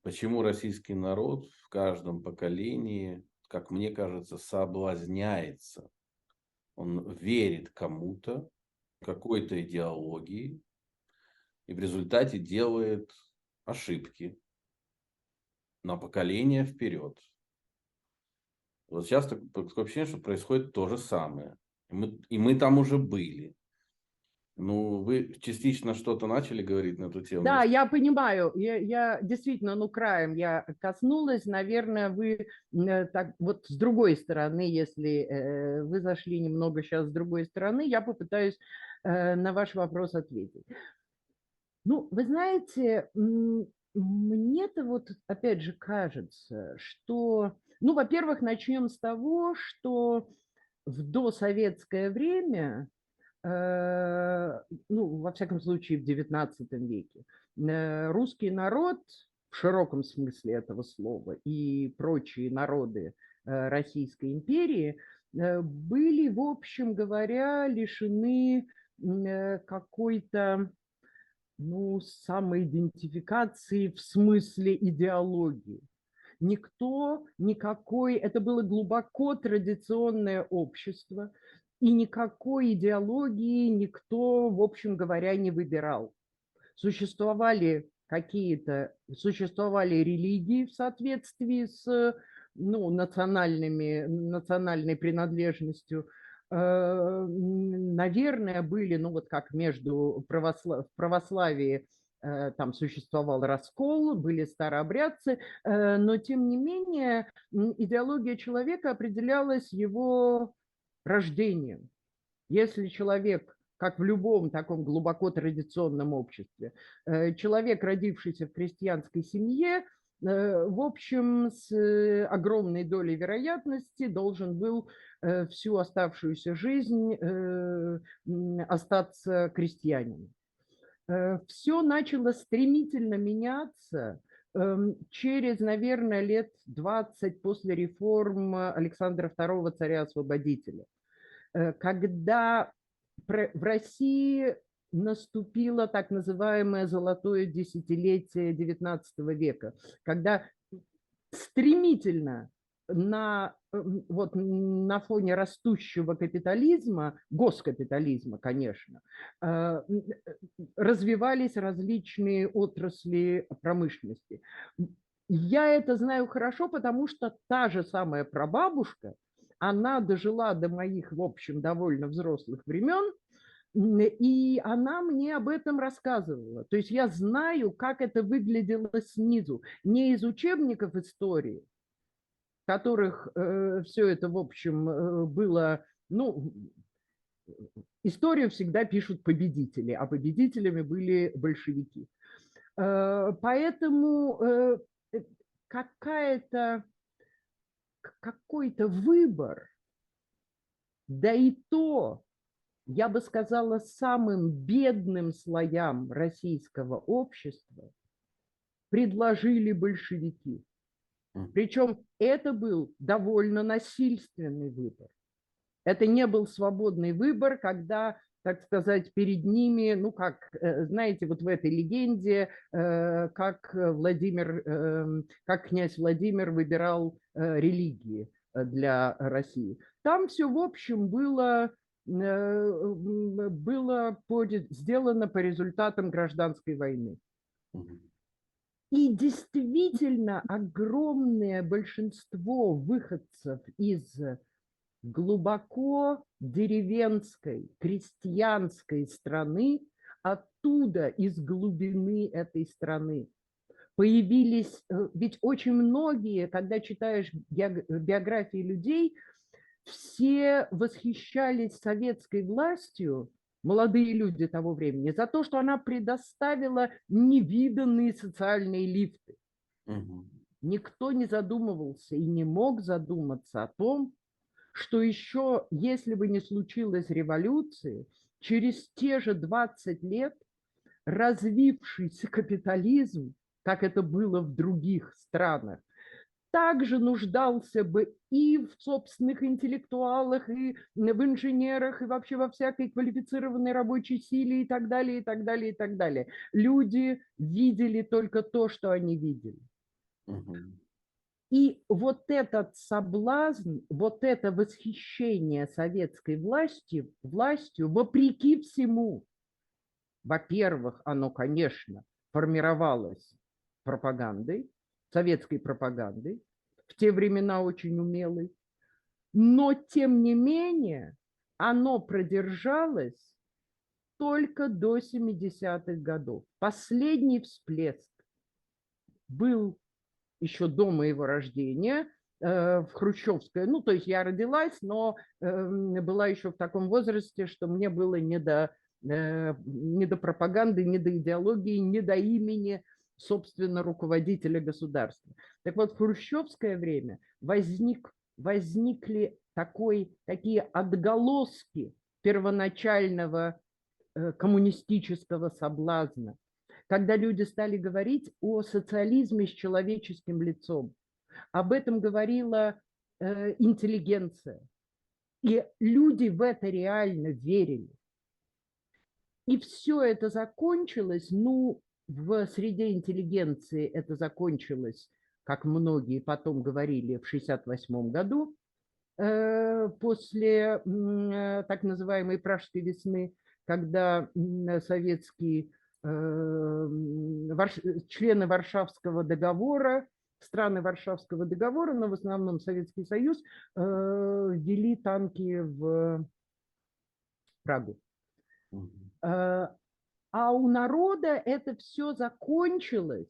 почему российский народ в каждом поколении, как мне кажется, соблазняется. Он верит кому-то, какой-то идеологии, и в результате делает ошибки на поколение вперед. Вот сейчас такое ощущение, что происходит то же самое. И мы там уже были. Ну, вы частично что-то начали говорить на эту тему. Да, я понимаю, я действительно, ну, краем я коснулась, наверное, вы так вот с другой стороны, если вы зашли немного сейчас с другой стороны, я попытаюсь на ваш вопрос ответить. Ну, вы знаете, мне-то вот опять же кажется, что, ну, во-первых, начнем с того, что в досоветское время, ну, во всяком случае, в XIX веке, русский народ в широком смысле этого слова и прочие народы Российской империи были, в общем говоря, лишены какой-то, ну, самоидентификации в смысле идеологии. Никто, никакой, это было глубоко традиционное общество, и никакой идеологии никто, в общем говоря, не выбирал. Существовали религии в соответствии с, ну, национальной принадлежностью. Наверное, были, ну вот как в православии там существовал раскол, были старообрядцы, но тем не менее идеология человека определялась его рождением. Если человек, как в любом таком глубоко традиционном обществе, человек, родившийся в крестьянской семье, в общем, с огромной долей вероятности должен был всю оставшуюся жизнь остаться крестьянином. Все начало стремительно меняться Через, наверное, лет 20 после реформ Александра II, царя-освободителя, когда в России наступило так называемое золотое десятилетие XIX века, когда стремительно вот, на фоне растущего капитализма, госкапитализма, конечно, развивались различные отрасли промышленности. Я это знаю хорошо, потому что та же самая прабабушка, она дожила до моих, в общем, довольно взрослых времен, и она мне об этом рассказывала. То есть я знаю, как это выглядело снизу. Не из учебников истории, в которых все это, в общем, было, ну, историю всегда пишут победители, а победителями были большевики. Поэтому какой-то выбор, да и то, я бы сказала, самым бедным слоям российского общества предложили большевики. Причем это был довольно насильственный выбор. Это не был свободный выбор, когда, так сказать, перед ними, ну как, знаете, вот в этой легенде, как князь Владимир выбирал религии для России. Там все, в общем, было сделано по результатам гражданской войны. И действительно огромное большинство выходцев из глубоко деревенской, крестьянской страны, оттуда, из глубины этой страны, появились, ведь очень многие, когда читаешь биографии людей, все восхищались советской властью, молодые люди того времени, за то, что она предоставила невиданные социальные лифты. Никто не задумывался и не мог задуматься о том, что еще, если бы не случилось революции, через те же 20 лет развившийся капитализм, как это было в других странах, также нуждался бы и в собственных интеллектуалах, и в инженерах, и вообще во всякой квалифицированной рабочей силе и так далее, и так далее, и так далее. Люди видели только то, что они видели. И вот этот соблазн, вот это восхищение советской властью, вопреки всему, во-первых, оно, конечно, формировалось пропагандой, советской пропагандой, в те времена очень умелой, но, тем не менее, оно продержалось только до 70-х годов. Последний всплеск был еще до моего рождения, в хрущевское, ну, то есть я родилась, но была еще в таком возрасте, что мне было не до пропаганды, не до идеологии, не до имени, собственно, руководителя государства. Так вот, в хрущевское время возникли такие отголоски первоначального коммунистического соблазна, когда люди стали говорить о социализме с человеческим лицом. Об этом говорила интеллигенция. И люди в это реально верили. И все это закончилось, ну, в среде интеллигенции это закончилось, как многие потом говорили, в 1968 году, после так называемой Пражской весны, когда советские члены Варшавского договора, страны Варшавского договора, но в основном Советский Союз, ввели танки в Прагу. А у народа это все закончилось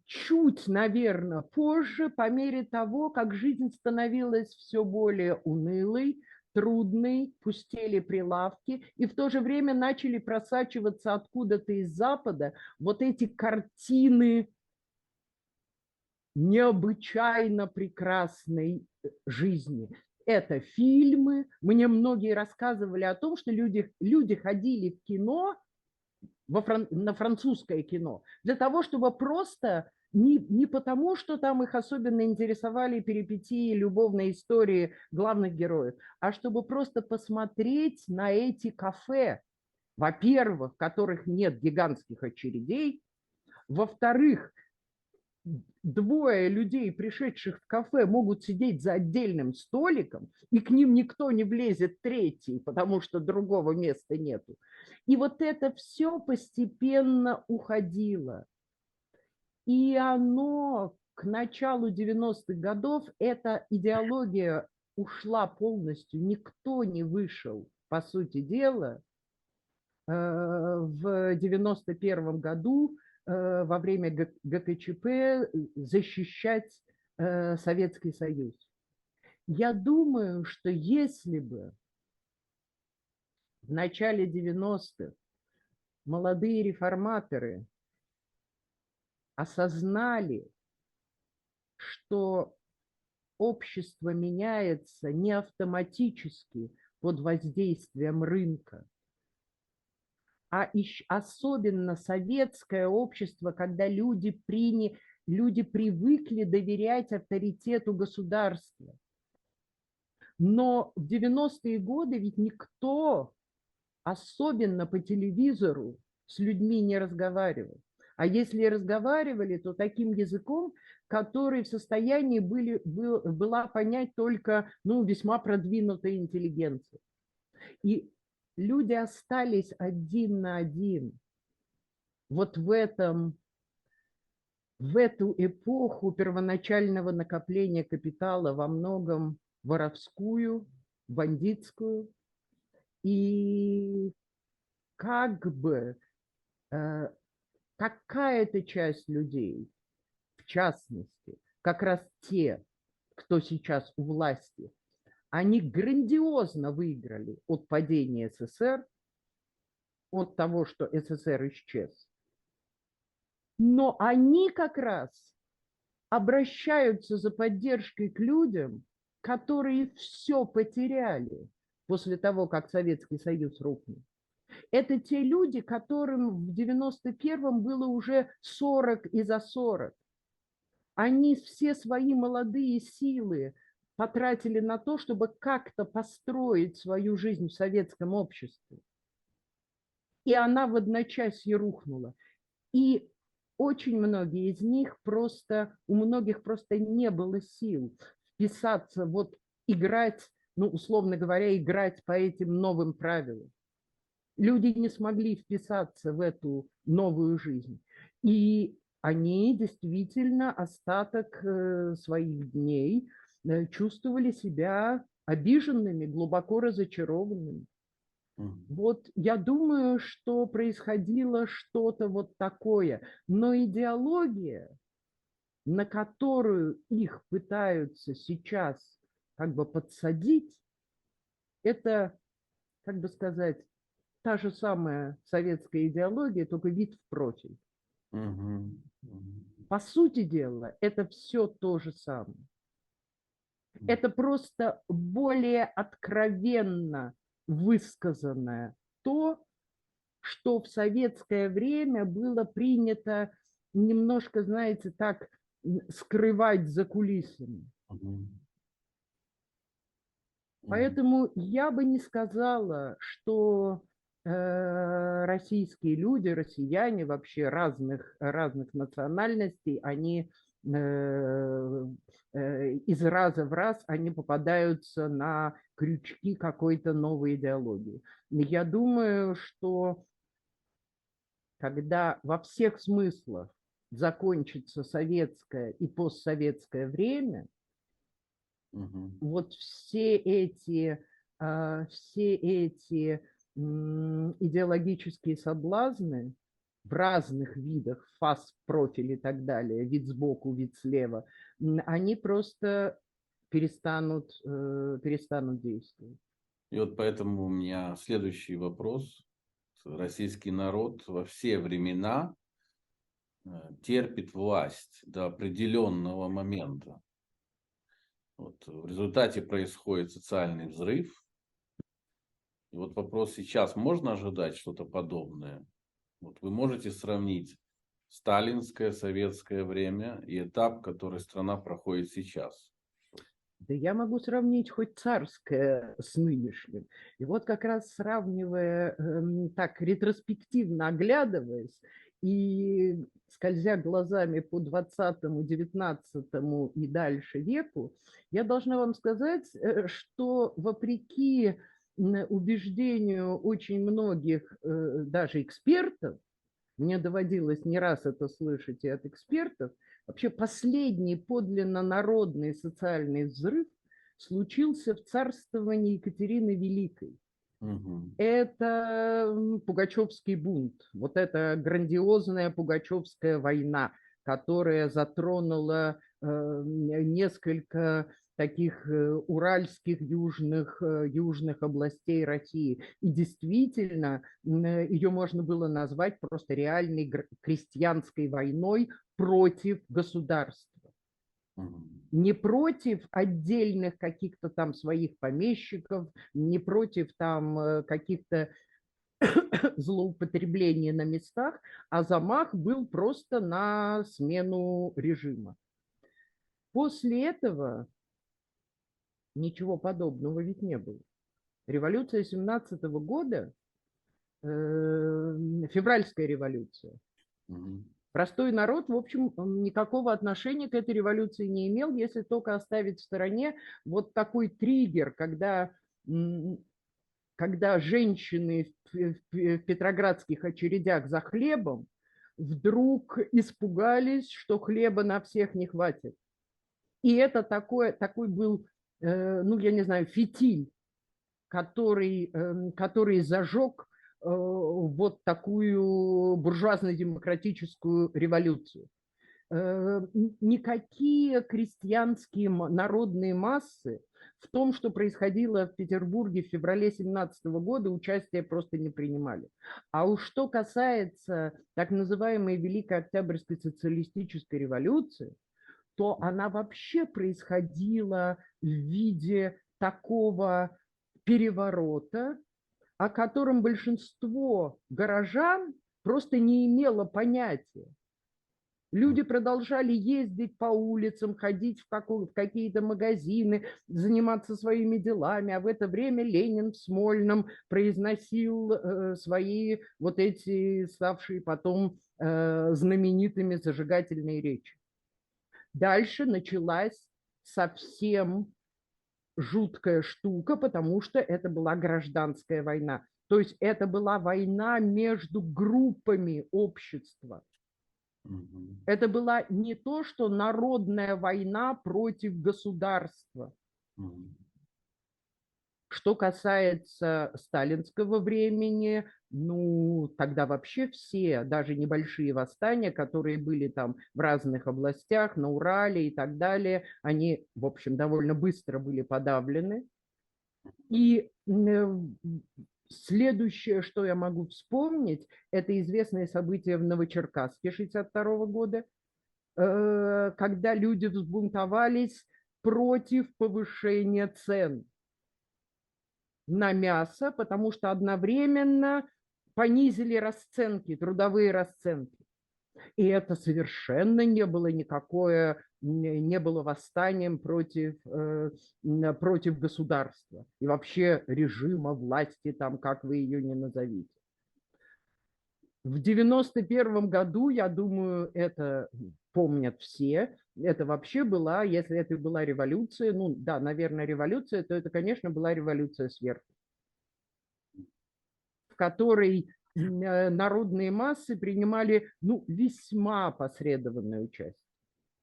чуть, наверное, позже, по мере того, как жизнь становилась все более унылой, трудной, пустели прилавки, и в то же время начали просачиваться откуда-то из Запада вот эти картины необычайно прекрасной жизни. Это фильмы. Мне многие рассказывали о том, что люди ходили в кино на французское кино, для того, чтобы просто не потому, что там их особенно интересовали перипетии любовной истории главных героев, а чтобы просто посмотреть на эти кафе, во-первых, в которых нет гигантских очередей, во-вторых, двое людей, пришедших в кафе, могут сидеть за отдельным столиком, и к ним никто не влезет третий, потому что другого места нету. И вот это все постепенно уходило. И оно к началу 90-х годов, эта идеология ушла полностью, никто не вышел, по сути дела, в 91 году во время ГКЧП защищать Советский Союз. Я думаю, что если бы в начале 90-х молодые реформаторы осознали, что общество меняется не автоматически под воздействием рынка, а особенно советское общество, когда люди привыкли доверять авторитету государства. Но в 90-е годы ведь никто, особенно по телевизору, с людьми не разговаривал. А если и разговаривали, то таким языком, который в состоянии была понять только весьма продвинутая интеллигенция. И люди остались один на один. Вот в эту эпоху первоначального накопления капитала, во многом воровскую, бандитскую, и как бы какая-то часть людей, в частности, как раз те, кто сейчас у власти, они грандиозно выиграли от падения СССР, от того, что СССР исчез. Но они как раз обращаются за поддержкой к людям, которые все потеряли после того, как Советский Союз рухнул. Это те люди, которым в 91-м было уже 40 и за 40. Они все свои молодые силы потратили на то, чтобы как-то построить свою жизнь в советском обществе. И она в одночасье рухнула. И очень многие из них у многих просто не было сил вписаться, играть, условно говоря, играть по этим новым правилам. Люди не смогли вписаться в эту новую жизнь. И они действительно остаток своих дней чувствовали себя обиженными, глубоко разочарованными. Вот я думаю, что происходило что-то вот такое. Но идеология, на которую их пытаются сейчас как бы подсадить, это, как бы сказать, та же самая советская идеология, только вид в профиль. По сути дела, это все то же самое. Это просто более откровенно высказанное то, что в советское время было принято немножко, знаете, так скрывать за кулисами. Поэтому я бы не сказала, что российские люди, россияне вообще разных национальностей, они из раза в раз они попадаются на крючки какой-то новой идеологии. Я думаю, что когда во всех смыслах закончится советское и постсоветское время, вот все эти идеологические соблазны в разных видах, фас, профиль и так далее, вид сбоку, вид слева, они просто перестанут действовать. И вот поэтому у меня следующий вопрос. Российский народ во все времена терпит власть до определенного момента. Вот в результате происходит социальный взрыв. И вот вопрос сейчас, можно ожидать что-то подобное? Вот вы можете сравнить сталинское, советское время и этап, который страна проходит сейчас? Да я могу сравнить хоть царское с нынешним. И вот как раз сравнивая, так ретроспективно оглядываясь и скользя глазами по 20-му, 19-му и дальше веку, я должна вам сказать, что вопреки убеждению очень многих даже экспертов, мне доводилось не раз это слышать и от экспертов, вообще последний подлинно народный социальный взрыв случился в царствовании Екатерины Великой. Угу. Это Пугачевский бунт, вот эта грандиозная Пугачевская война, которая затронула несколько таких уральских южных областей России. И действительно, ее можно было назвать просто реальной крестьянской войной против государства. Не против отдельных каких-то там своих помещиков, не против там каких-то злоупотреблений на местах, а замах был просто на смену режима. После этого ничего подобного ведь не было. Революция 17-го года, февральская революция, простой народ, в общем, никакого отношения к этой революции не имел, если только оставить в стороне вот такой триггер, когда женщины в петроградских очередях за хлебом вдруг испугались, что хлеба на всех не хватит. И это такой был, ну, я не знаю, фитиль, который зажег вот такую буржуазно-демократическую революцию. Никакие крестьянские народные массы в том, что происходило в Петербурге в феврале 17 года, участия просто не принимали. А уж что касается так называемой Великой Октябрьской социалистической революции, то она вообще происходила в виде такого переворота, о котором большинство горожан просто не имело понятия. Люди продолжали ездить по улицам, ходить в какие-то магазины, заниматься своими делами, а в это время Ленин в Смольном произносил свои вот эти, ставшие потом знаменитыми зажигательные речи. Дальше началась совсем жуткая штука, потому что это была гражданская война. То есть это была война между группами общества. Это была не то, что народная война против государства. Что касается сталинского времени, ну, тогда вообще все, даже небольшие восстания, которые были там в разных областях, на Урале и так далее, они, в общем, довольно быстро были подавлены. И следующее, что я могу вспомнить, это известные события в Новочеркасске 1962 года, когда люди взбунтовались против повышения цен на мясо, потому что одновременно понизили расценки, трудовые расценки. И это совершенно не было восстанием против государства и вообще режима власти, там, как вы ее не назовите. В 91 году, я думаю, это помнят все, это вообще была, если это была революция, ну да, наверное, революция, то это, конечно, была революция сверху, в которой народные массы принимали, ну, весьма посредственное участие.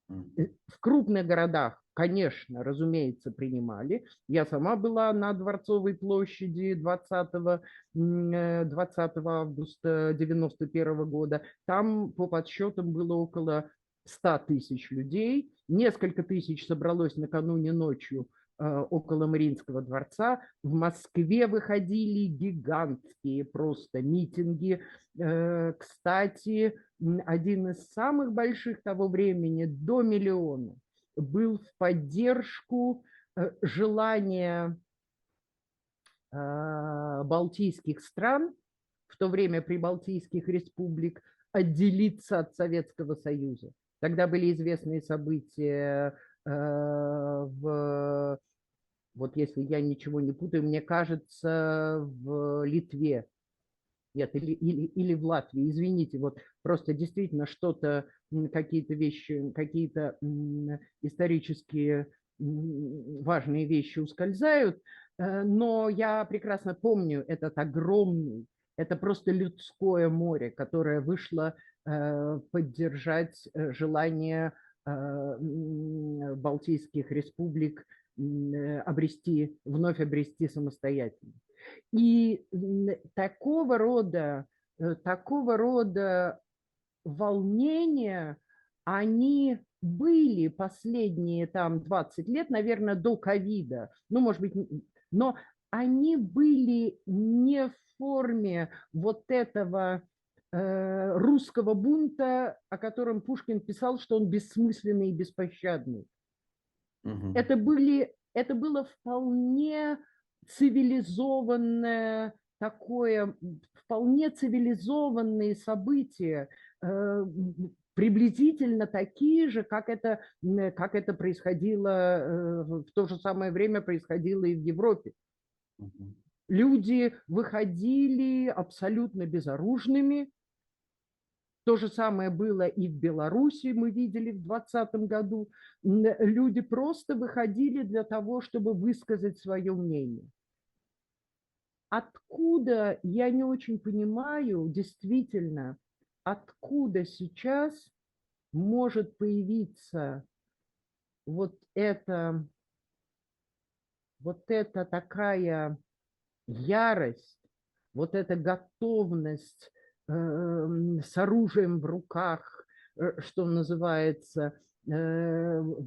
В крупных городах, конечно, разумеется, принимали. Я сама была на Дворцовой площади 20 августа 91 года. Там по подсчетам было около 100 тысяч людей. Несколько тысяч собралось накануне ночью около Мариинского дворца. В Москве выходили гигантские просто митинги. Кстати, один из самых больших того времени, до миллиона, был в поддержку желания балтийских стран в то время прибалтийских республик отделиться от Советского Союза. Тогда были известные события вот если я ничего не путаю, мне кажется, в Литве. Нет, или в Латвии, извините, вот просто действительно что-то, какие-то вещи, какие-то исторические важные вещи ускользают, но я прекрасно помню этот огромный, это просто людское море, которое вышло поддержать желание Балтийских республик вновь обрести самостоятельность. И такого рода волнения, они были последние там 20 лет, наверное, до ковида, ну, может быть, но они были не в форме вот этого русского бунта, о котором Пушкин писал, что он бессмысленный и беспощадный. Угу. Это было вполне цивилизованное такое, вполне цивилизованные события, приблизительно такие же, как это происходило в то же самое время происходило и в Европе. Угу. Люди выходили абсолютно безоружными. То же самое было и в Беларуси, мы видели в 2020 году. Люди просто выходили для того, чтобы высказать свое мнение. Откуда, я не очень понимаю, действительно, откуда сейчас может появиться вот эта такая ярость, вот эта готовность с оружием в руках, что называется,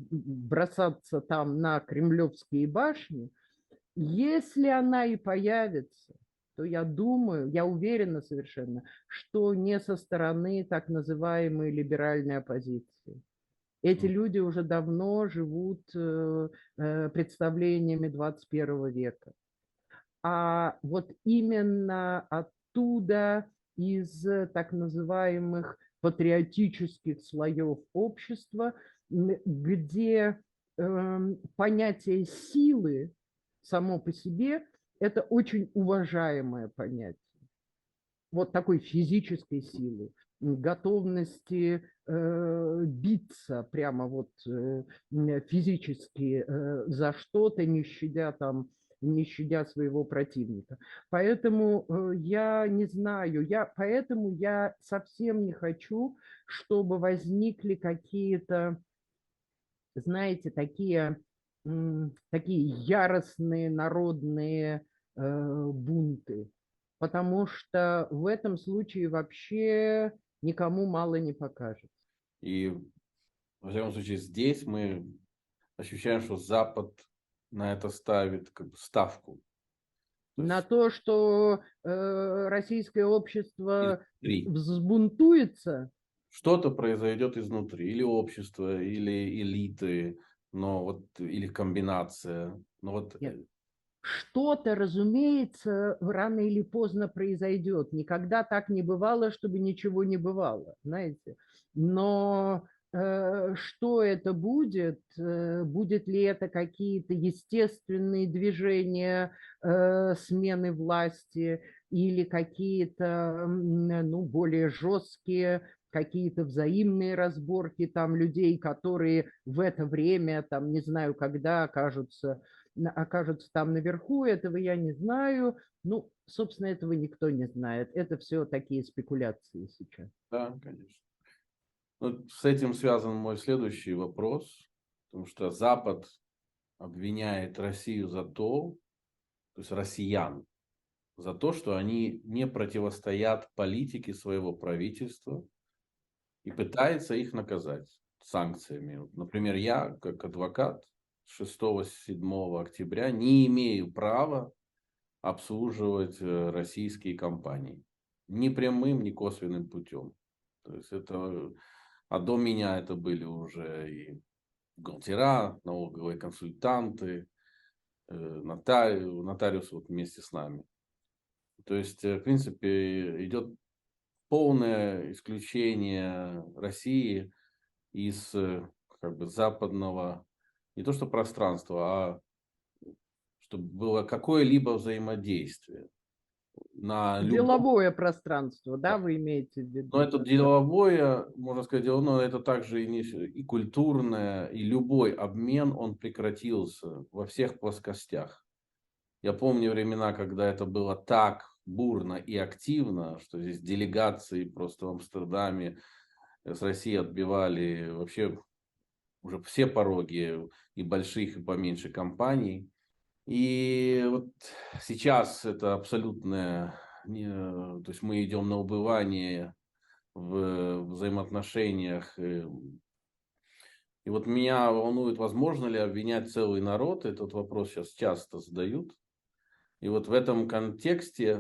бросаться там на кремлевские башни, если она и появится, то я думаю, я уверена совершенно, что не со стороны так называемой либеральной оппозиции. Эти люди уже давно живут представлениями 21 века. А вот именно оттуда, из так называемых патриотических слоев общества, где понятие силы само по себе – это очень уважаемое понятие. Вот такой физической силы, готовности биться прямо вот физически за что-то, не щадя своего противника. Поэтому я не знаю, поэтому я совсем не хочу, чтобы возникли какие-то, знаете, такие яростные народные бунты, потому что в этом случае вообще никому мало не покажется. И, во всяком случае, здесь мы ощущаем, что Запад на это ставит как бы ставку. На то, что российское общество изнутри. взбунтуется. Что-то произойдет изнутри. Или общество, или элиты, но вот, или комбинация. Но вот... Нет. Что-то, разумеется, рано или поздно произойдет. Никогда так не бывало, чтобы ничего не бывало, знаете. Но что это будет? Будет ли это какие-то естественные движения смены власти или какие-то более жесткие, какие-то взаимные разборки там людей, которые в это время, там, не знаю, когда окажутся там наверху, этого я не знаю. Ну, собственно, этого никто не знает. Это все такие спекуляции сейчас. Да, конечно. Вот с этим связан мой следующий вопрос, потому что Запад обвиняет Россию то есть россиян, за то, что они не противостоят политике своего правительства и пытается их наказать санкциями. Например, я, как адвокат, 6-7 октября не имею права обслуживать российские компании. Ни прямым, ни косвенным путем. То есть это... А до меня это были уже и бухгалтера, налоговые консультанты, нотариусы вот вместе с нами. То есть, в принципе, идет полное исключение России из как бы западного не то что пространства, а чтобы было какое-либо взаимодействие на любом. Деловое пространство, да, вы имеете в Но виду? это деловое, можно сказать, но это также и культурное, и любой обмен, он прекратился во всех плоскостях. Я помню времена, когда это было так бурно и активно, что здесь делегации просто в Амстердаме с России отбивали вообще уже все пороги и больших, и поменьше компаний. И вот сейчас это абсолютное, то есть мы идем на убывание в взаимоотношениях. И вот меня волнует, возможно ли обвинять целый народ. Этот вопрос сейчас часто задают. И вот в этом контексте,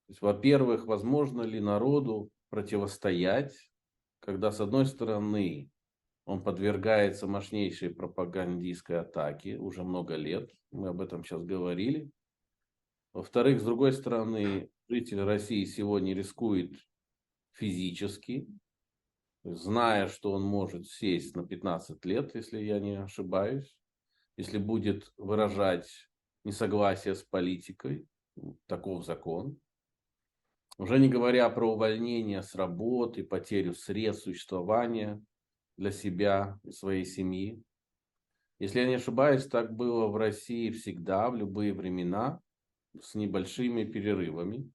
то есть, во-первых, возможно ли народу противостоять, когда, с одной стороны, он подвергается мощнейшей пропагандистской атаке уже много лет. Мы об этом сейчас говорили. Во-вторых, с другой стороны, житель России сегодня рискует физически, зная, что он может сесть на 15 лет, если я не ошибаюсь, если будет выражать несогласие с политикой, таков закон. Уже не говоря про увольнение с работы, потерю средств существования для себя и своей семьи. Если я не ошибаюсь, так было в России всегда, в любые времена, с небольшими перерывами.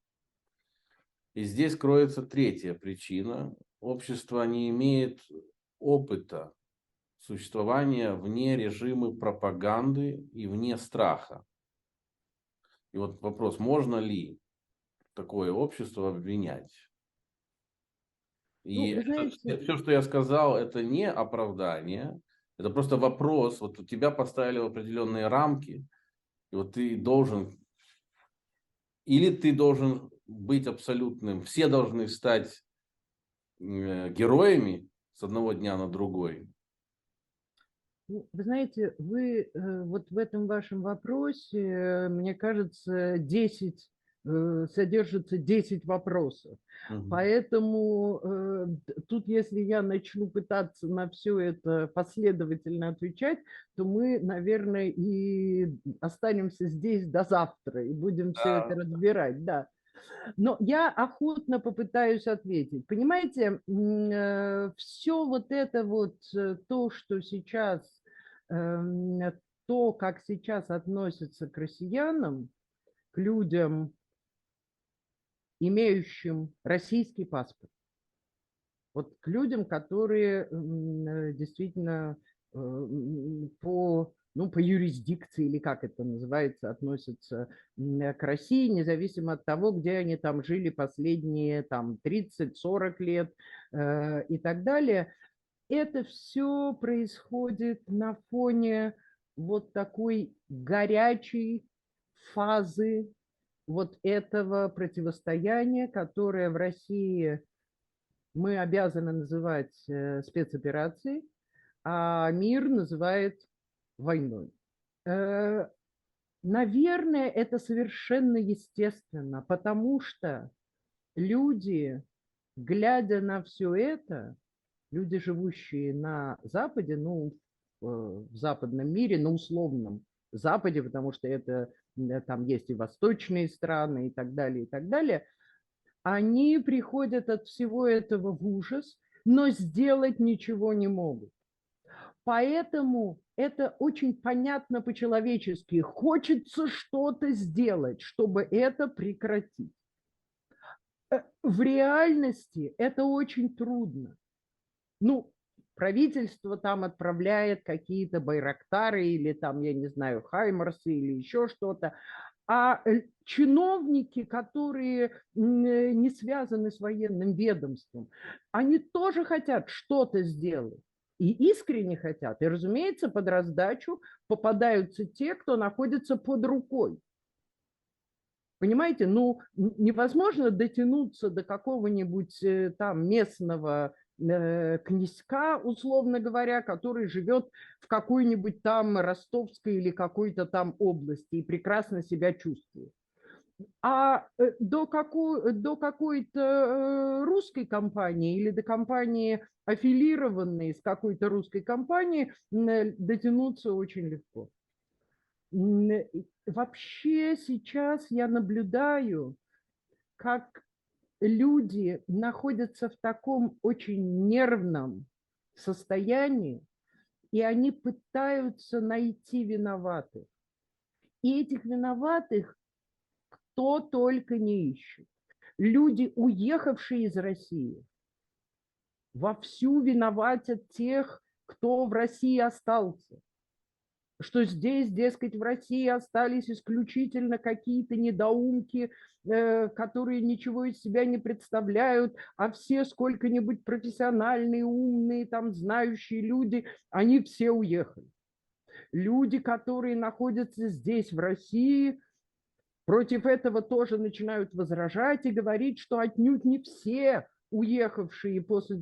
И здесь кроется третья причина. Общество не имеет опыта существования вне режима пропаганды и вне страха. И вот вопрос, можно ли такое общество обвинять? Ну, И вы знаете, все, что я сказал, это не оправдание, это просто вопрос. Вот у тебя поставили в определенные рамки, и вот ты должен, или ты должен быть абсолютным, все должны стать героями с одного дня на другой. ну, вы знаете, вы вот в этом вашем вопросе, мне кажется, 10 содержится 10 вопросов. Мгм. Поэтому тут, если я начну пытаться на все это последовательно отвечать, то мы, наверное, и останемся здесь до завтра и будем все это Да. разбирать, да. Но я охотно попытаюсь ответить. Понимаете, все вот это вот, то, что сейчас, то, как сейчас относятся к россиянам, к людям, имеющим российский паспорт, вот к людям, которые действительно по, ну, по юрисдикции, или как это называется, относятся к России, независимо от того, где они там жили последние там 30-40 лет и так далее. Это все происходит на фоне вот такой горячей фазы вот этого противостояния, которое в России мы обязаны называть спецоперацией, а мир называет войной. Э, Наверное, это совершенно естественно, потому что люди, глядя на все это, люди, живущие на Западе, ну, в западном мире, на условном Западе, потому что это там есть и восточные страны и так далее, они приходят от всего этого в ужас, но сделать ничего не могут. Поэтому это очень понятно по-человечески. Хочется что-то сделать, чтобы это прекратить. В реальности это очень трудно. Ну, правительство там отправляет какие-то байрактары или там, я не знаю, хаймарсы или еще что-то, а чиновники, которые не связаны с военным ведомством, они тоже хотят что-то сделать. И искренне хотят. И, разумеется, под раздачу попадаются те, кто находится под рукой. Понимаете, ну, невозможно дотянуться до какого-нибудь там местного князька, условно говоря, который живет в какой-нибудь там ростовской или какой-то там области и прекрасно себя чувствует. До какой-то русской компании или до компании, аффилированной с какой-то русской компанией, дотянуться очень легко. Вообще сейчас я наблюдаю, как люди находятся в таком очень нервном состоянии, и они пытаются найти виноватых. И этих виноватых кто только не ищет. Люди, уехавшие из России, вовсю виноватят тех, кто в России остался. Что здесь, дескать, в России остались исключительно какие-то недоумки, которые ничего из себя не представляют, а все сколько-нибудь профессиональные, умные, там, знающие люди, они все уехали. Люди, которые находятся здесь, в России, против этого тоже начинают возражать и говорить, что отнюдь не все уехавшие после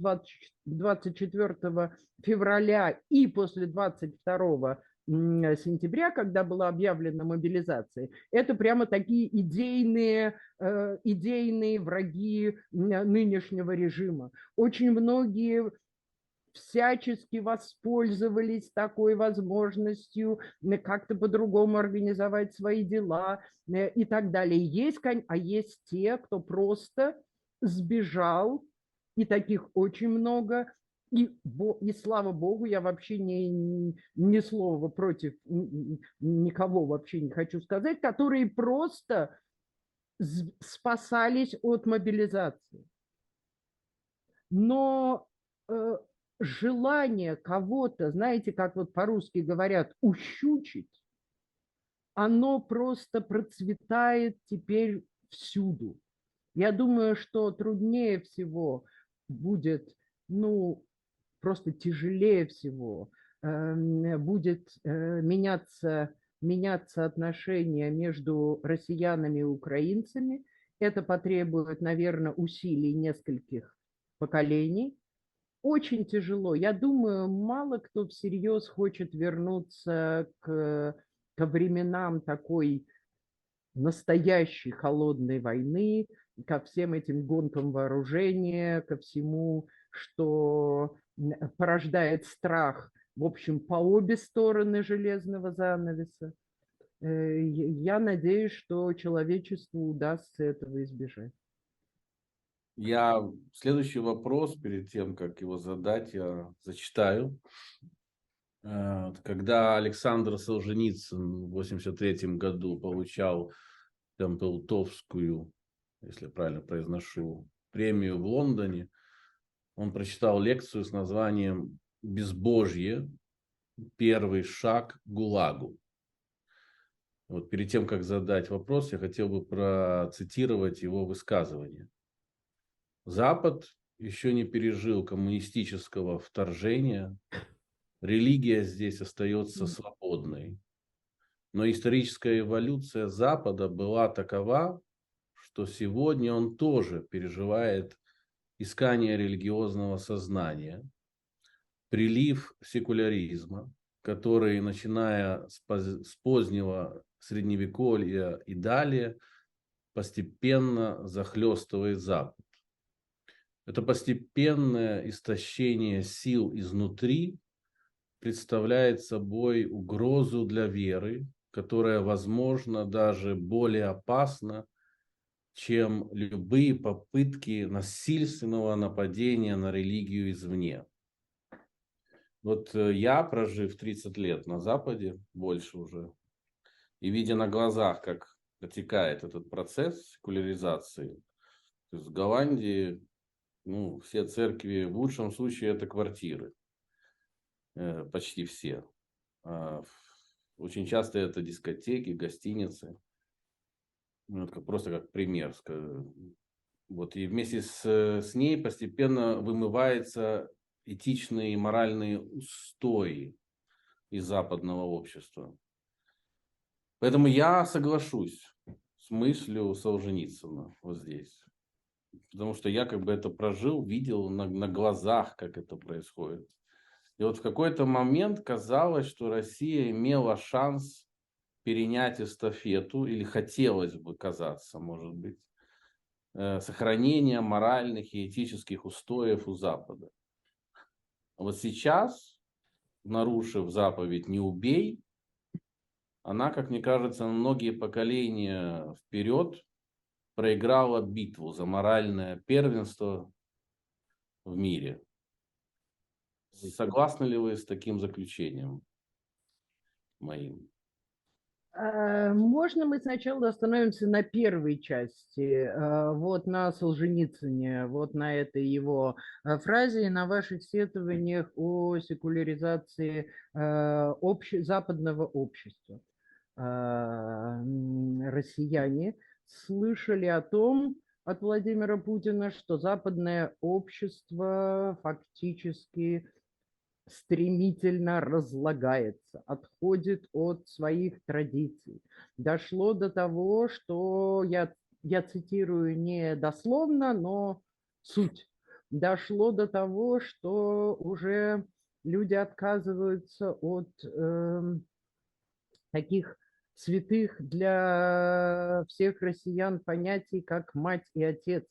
24 февраля и после 22 сентября, когда была объявлена мобилизация, это прямо такие идейные враги нынешнего режима. Очень многие всячески воспользовались такой возможностью как-то по-другому организовать свои дела и так далее. Есть те, кто просто сбежал, и таких очень много. И слава богу, я вообще ни слова против никого вообще не хочу сказать, которые просто спасались от мобилизации. Но желание кого-то, знаете, как вот по-русски говорят, ущучить, оно просто процветает теперь всюду. Я думаю, что труднее всего будет, ну, просто тяжелее всего будет меняться отношения между россиянами и украинцами. Это потребует, наверное, усилий нескольких поколений. Очень тяжело. Я думаю, мало кто всерьез хочет вернуться ко временам такой настоящей холодной войны, ко всем этим гонкам вооружения, ко всему, что порождает страх, в общем, по обе стороны железного занавеса. Я надеюсь, что человечеству удастся этого избежать. Следующий вопрос, перед тем, как его задать, я зачитаю. Когда Александр Солженицын в 1983 году получал Темплтовскую, если я правильно произношу, премию в Лондоне, он прочитал лекцию с названием «Безбожье. Первый шаг к ГУЛАГу». Вот перед тем, как задать вопрос, я хотел бы процитировать его высказывание. Запад еще не пережил коммунистического вторжения. Религия здесь остается свободной. Но историческая эволюция Запада была такова, что сегодня он тоже переживает искание религиозного сознания, прилив секуляризма, который, начиная с позднего Средневековья и далее, постепенно захлестывает Запад. Это постепенное истощение сил изнутри представляет собой угрозу для веры, которая, возможно, даже более опасна, чем любые попытки насильственного нападения на религию извне. Вот я, прожив 30 лет на Западе, больше уже, и видя на глазах, как протекает этот процесс секуляризации, то есть в Голландии, все церкви, в лучшем случае, это квартиры. Почти все. Очень часто это дискотеки, гостиницы. Просто как пример. Вот, и вместе с ней постепенно вымываются этичные и моральные устои из западного общества. Поэтому я соглашусь с мыслью Солженицына вот здесь. Потому что я это прожил, видел на глазах, как это происходит. И вот в какой-то момент казалось, что Россия имела шанс перенять эстафету, или хотелось бы казаться, может быть, сохранения моральных и этических устоев у Запада. Вот сейчас, нарушив заповедь «не убей», она, как мне кажется, на многие поколения вперед проиграла битву за моральное первенство в мире. Согласны ли вы с таким заключением моим? Можно мы сначала остановимся на первой части, вот на Солженицыне, вот на этой его фразе и на ваших сетованиях о секуляризации западного общества. Россияне слышали о том от Владимира Путина, что западное общество фактически стремительно разлагается, отходит от своих традиций. Дошло до того, что я цитирую не дословно, но суть. Дошло до того, что уже люди отказываются от таких святых для всех россиян понятий, как мать и отец,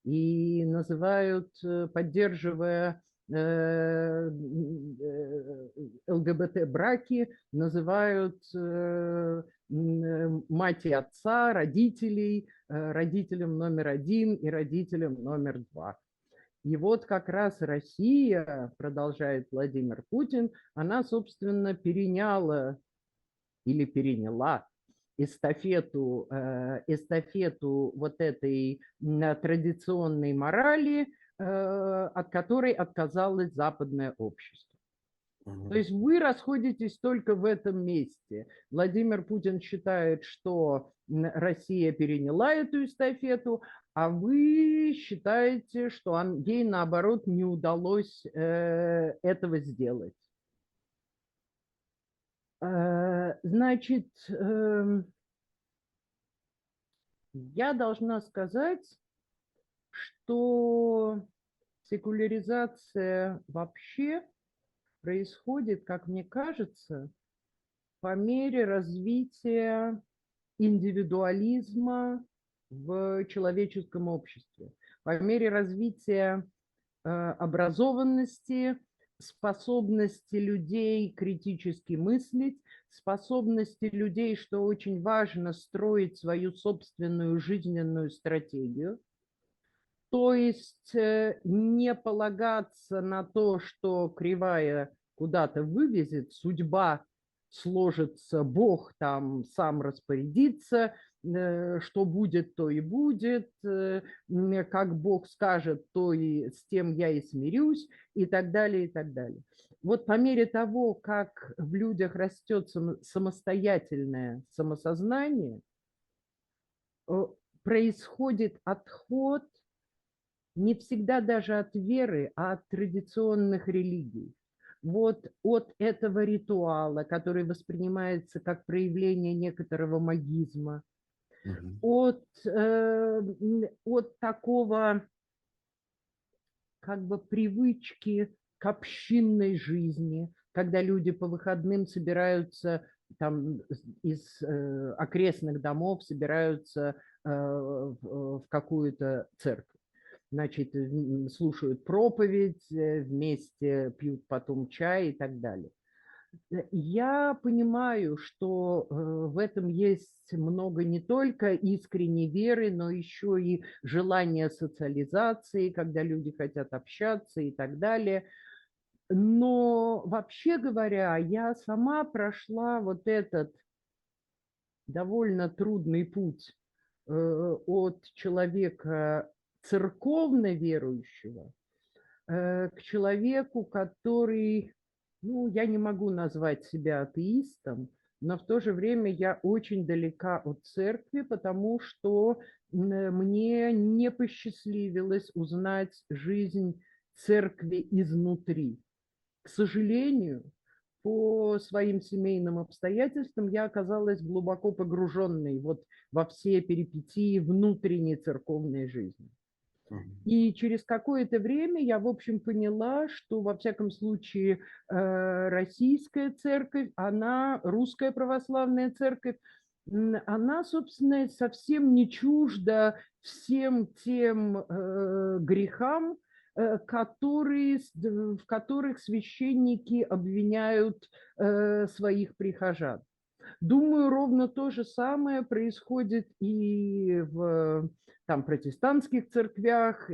и называют, поддерживая ЛГБТ-браки, называют мать и отца, родителей, родителем номер один и родителем номер два. И вот как раз Россия, продолжает Владимир Путин, она, собственно, переняла или переняла эстафету вот этой традиционной морали, от которой отказалось западное общество. То есть вы расходитесь только в этом месте. Владимир Путин считает, что Россия переняла эту эстафету, а вы считаете, что ей, наоборот, не удалось этого сделать. Значит, я должна сказать, что секуляризация вообще происходит, как мне кажется, по мере развития индивидуализма в человеческом обществе, по мере развития образованности, способности людей критически мыслить, способности людей, что очень важно, строить свою собственную жизненную стратегию. То есть не полагаться на то, что кривая куда-то вывезет, судьба сложится, Бог там сам распорядится, что будет, то и будет, как Бог скажет, то и с тем я и смирюсь, и так далее, и так далее. Вот по мере того, как в людях растет самостоятельное самосознание, происходит отход не всегда даже от веры, а от традиционных религий. Вот от этого ритуала, который воспринимается как проявление некоторого магизма, от такого как бы привычки к общинной жизни, когда люди по выходным собираются там из окрестных домов, собираются в какую-то церковь. Значит, слушают проповедь, вместе пьют потом чай и так далее. Я понимаю, что в этом есть много не только искренней веры, но еще и желания социализации, когда люди хотят общаться и так далее. Но вообще говоря, я сама прошла вот этот довольно трудный путь от человека церковно верующего к человеку, который, ну, я не могу назвать себя атеистом, но в то же время я очень далека от церкви, потому что мне не посчастливилось узнать жизнь церкви изнутри. К сожалению, по своим семейным обстоятельствам я оказалась глубоко погруженной вот во все перипетии внутренней церковной жизни. И через какое-то время я, в общем, поняла, что, во всяком случае, российская церковь, она, русская православная церковь, она, собственно, совсем не чужда всем тем грехам, в которых священники обвиняют своих прихожан. Думаю, ровно то же самое происходит и в там, протестантских церквях,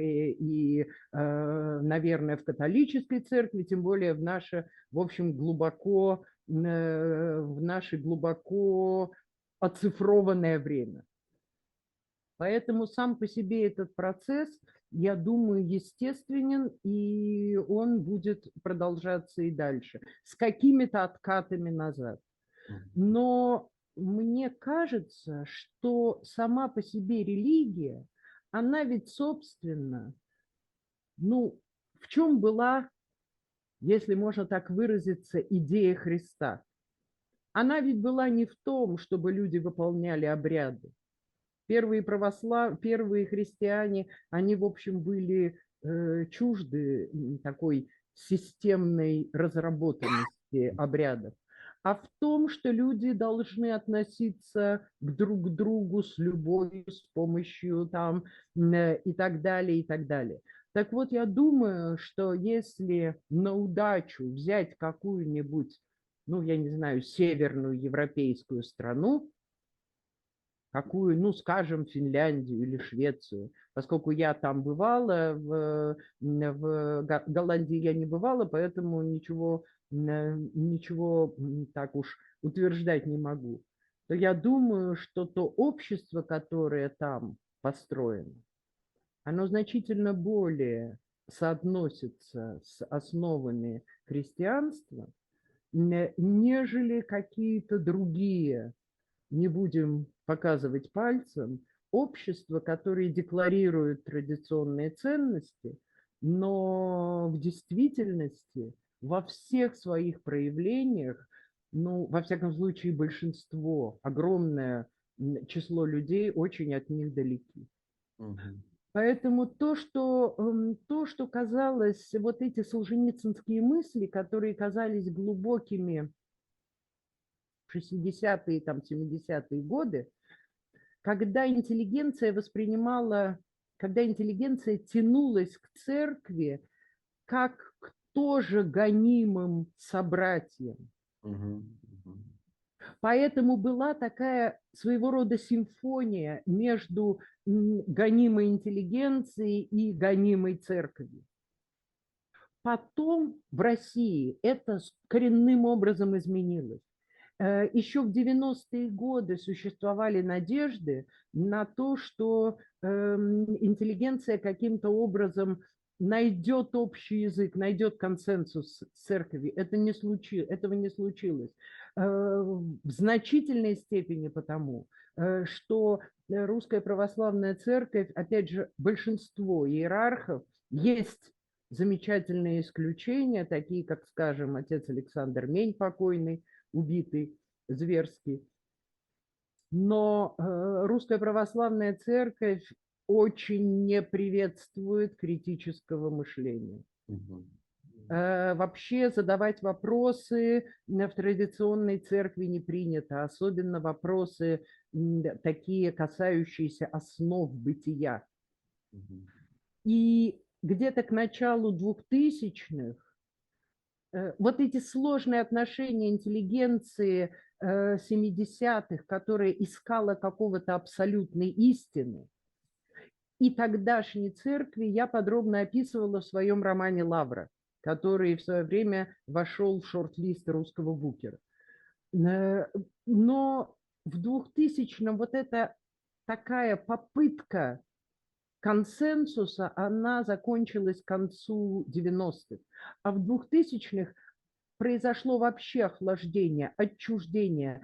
наверное, в католической церкви, тем более в общем, в наше глубоко оцифрованное время. Поэтому сам по себе этот процесс, я думаю, естественен, и он будет продолжаться и дальше, с какими-то откатами назад. Но мне кажется, что сама по себе религия, она ведь, собственно, ну, в чем была, если можно так выразиться, идея Христа? Она ведь была не в том, чтобы люди выполняли обряды. Первые христиане, они, в общем, были чужды такой системной разработанности обрядов, а в том, что люди должны относиться друг к другу с любовью, с помощью там и так далее, и так далее. Так вот, я думаю, что если на удачу взять какую-нибудь, ну, я не знаю, северную европейскую страну, какую, ну, скажем, Финляндию или Швецию, поскольку я там бывала, в Голландии я не бывала, поэтому ничего так уж утверждать не могу, то я думаю, что то общество, которое там построено, оно значительно более соотносится с основами христианства, нежели какие-то другие, не будем показывать пальцем, общества, которые декларируют традиционные ценности, но в действительности во всех своих проявлениях, ну, во всяком случае, большинство, огромное число людей очень от них далеки. Поэтому то, что казалось, вот эти солженицынские мысли, которые казались глубокими в 60-е, там, 70-е годы, когда интеллигенция тянулась к церкви как к тоже гонимым собратьям. Поэтому была такая своего рода симфония между гонимой интеллигенцией и гонимой церковью. Потом в России это коренным образом изменилось. Еще в 90-е годы существовали надежды на то, что интеллигенция каким-то образом найдет общий язык, найдет консенсус с церковью. Этого не случилось. В значительной степени потому, что Русская Православная Церковь, опять же, большинство иерархов, есть замечательные исключения, такие как, скажем, отец Александр Мень покойный, убитый зверски. Но Русская Православная Церковь очень не приветствует критического мышления. Вообще задавать вопросы в традиционной церкви не принято, особенно вопросы такие, касающиеся основ бытия. И где-то к началу 2000-х вот эти сложные отношения интеллигенции 70-х, которая искала какого-то абсолютной истины, и тогдашней церкви я подробно описывала в своем романе «Лавра», который в свое время вошел в шорт-лист русского букера. Но в 2000-м вот эта такая попытка консенсуса, она закончилась к концу 90-х. А в 2000-х произошло вообще охлаждение, отчуждение,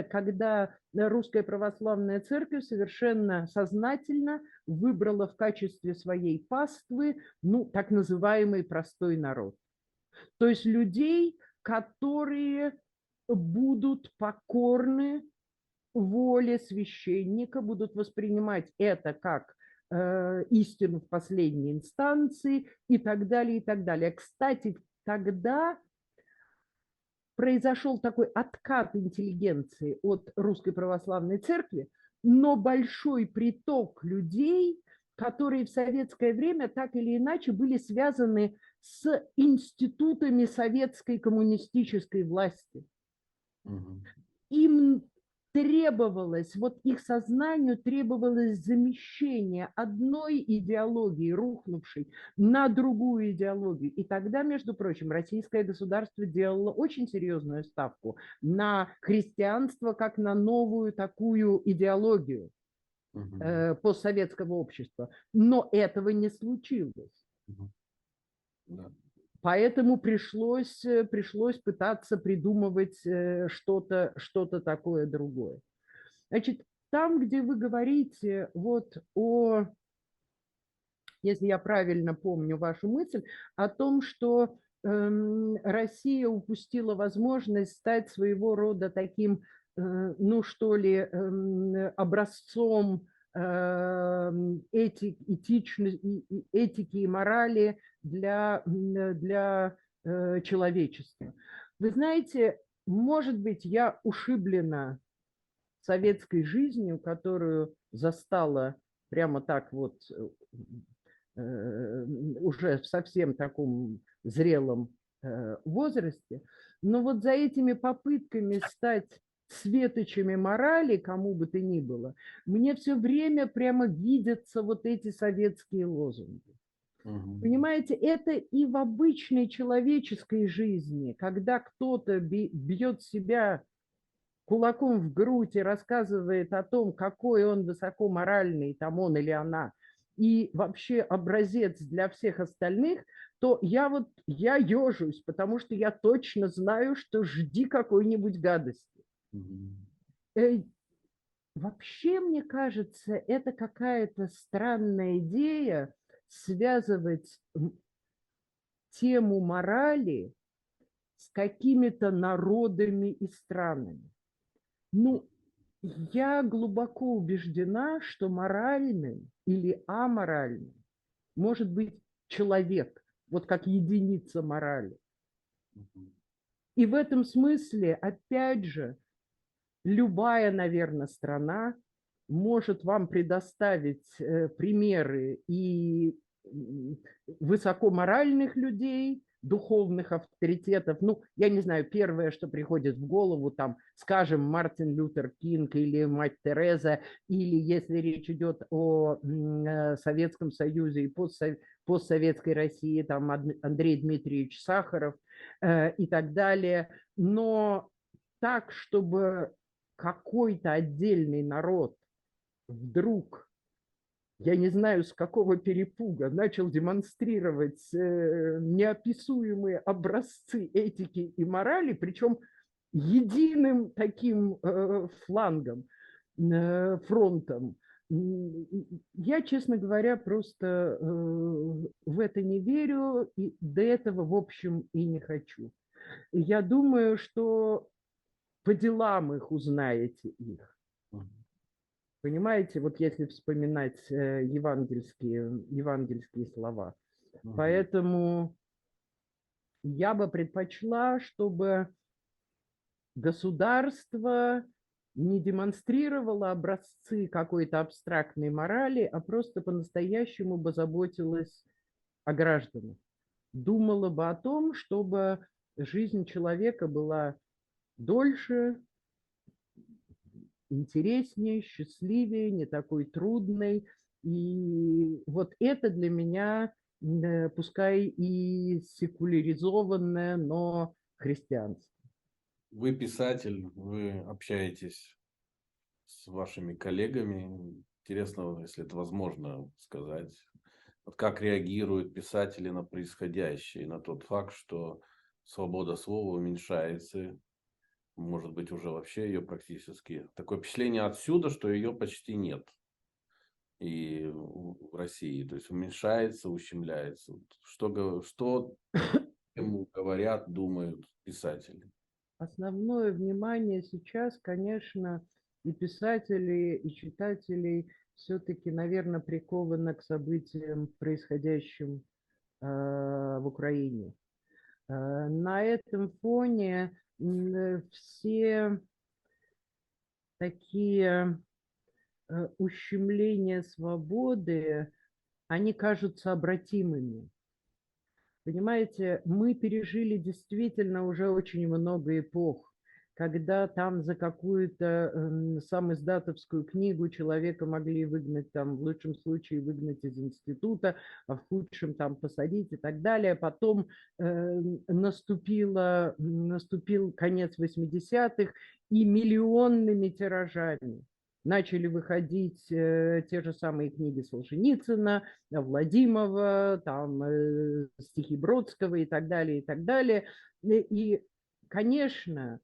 когда Русская Православная Церковь совершенно сознательно выбрала в качестве своей паствы, ну, так называемый простой народ. То есть людей, которые будут покорны воле священника, будут воспринимать это как истину в последней инстанции и так далее, и так далее. Кстати, тогда произошел такой откат интеллигенции от Русской Православной Церкви, но большой приток людей, которые в советское время так или иначе были связаны с институтами советской коммунистической власти. Мгм. Им требовалось, вот их сознанию требовалось замещение одной идеологии, рухнувшей, на другую идеологию. И тогда, между прочим, российское государство делало очень серьезную ставку на христианство как на новую такую идеологию Мгм. постсоветского общества. Но этого не случилось. Мгм. Да. Поэтому пришлось пытаться придумывать что-то такое другое. Значит, там, где вы говорите вот о, если я правильно помню вашу мысль, о том, что Россия упустила возможность стать своего рода таким, ну что ли, образцом этики и морали для человечества. Вы знаете, может быть, я ушиблена советской жизнью, которую застала прямо так вот уже в совсем таком зрелом возрасте. Но вот за этими попытками стать светочами морали, кому бы то ни было, мне все время прямо видятся вот эти советские лозунги. Мгм. Понимаете, это и в обычной человеческой жизни, когда кто-то бьет себя кулаком в грудь и рассказывает о том, какой он высокоморальный, там он или она, и вообще образец для всех остальных, то я ежусь, потому что я точно знаю, что жди какой-нибудь гадости. Мгм. Э, Вообще, мне кажется, это какая-то странная идея связывать тему морали с какими-то народами и странами. Ну, я глубоко убеждена, что моральным или аморальным может быть человек, вот как единица морали. Мгм. И в этом смысле, опять же, любая, наверное, страна может вам предоставить примеры и высокоморальных людей, духовных авторитетов. Ну, я не знаю, первое, что приходит в голову, там, скажем, Мартин Лютер Кинг или мать Тереза, или если речь идет о Советском Союзе и постсоветской России, там Андрей Дмитриевич Сахаров и так далее. Но так, чтобы какой-то отдельный народ вдруг, я не знаю с какого перепуга, начал демонстрировать неописуемые образцы этики и морали, причем единым таким флангом, фронтом. Я, честно говоря, просто в это не верю и до этого, в общем, и не хочу. Я думаю, что по делам их узнаете их. Мгм. Понимаете, вот если вспоминать евангельские слова. Мгм. Поэтому я бы предпочла, чтобы государство не демонстрировало образцы какой-то абстрактной морали, а просто по-настоящему бы заботилось о гражданах. Думала бы о том, чтобы жизнь человека была дольше, интереснее, счастливее, не такой трудной. И вот это для меня, пускай и секуляризованное, но христианство. Вы писатель, вы общаетесь с вашими коллегами. Интересно, если это возможно сказать. Вот как реагируют писатели на происходящее, на тот факт, что свобода слова уменьшается, может быть, уже вообще ее практически. Такое впечатление отсюда, что ее почти нет и в России. То есть уменьшается, ущемляется. Вот что ему говорят, думают писатели? Основное внимание сейчас, конечно, и писателей, и читателей все-таки, наверное, приковано к событиям, происходящим в Украине. На этом фоне все такие ущемления свободы, они кажутся обратимыми. Понимаете, мы пережили действительно уже очень много эпох, когда там за какую-то самоиздатовскую книгу человека могли выгнать, там, в лучшем случае выгнать из института, а в худшем там посадить и так далее. Потом наступил конец 80-х, и миллионными тиражами начали выходить те же самые книги Солженицына, Владимова, там, стихи Бродского и так далее, и так далее. И, конечно,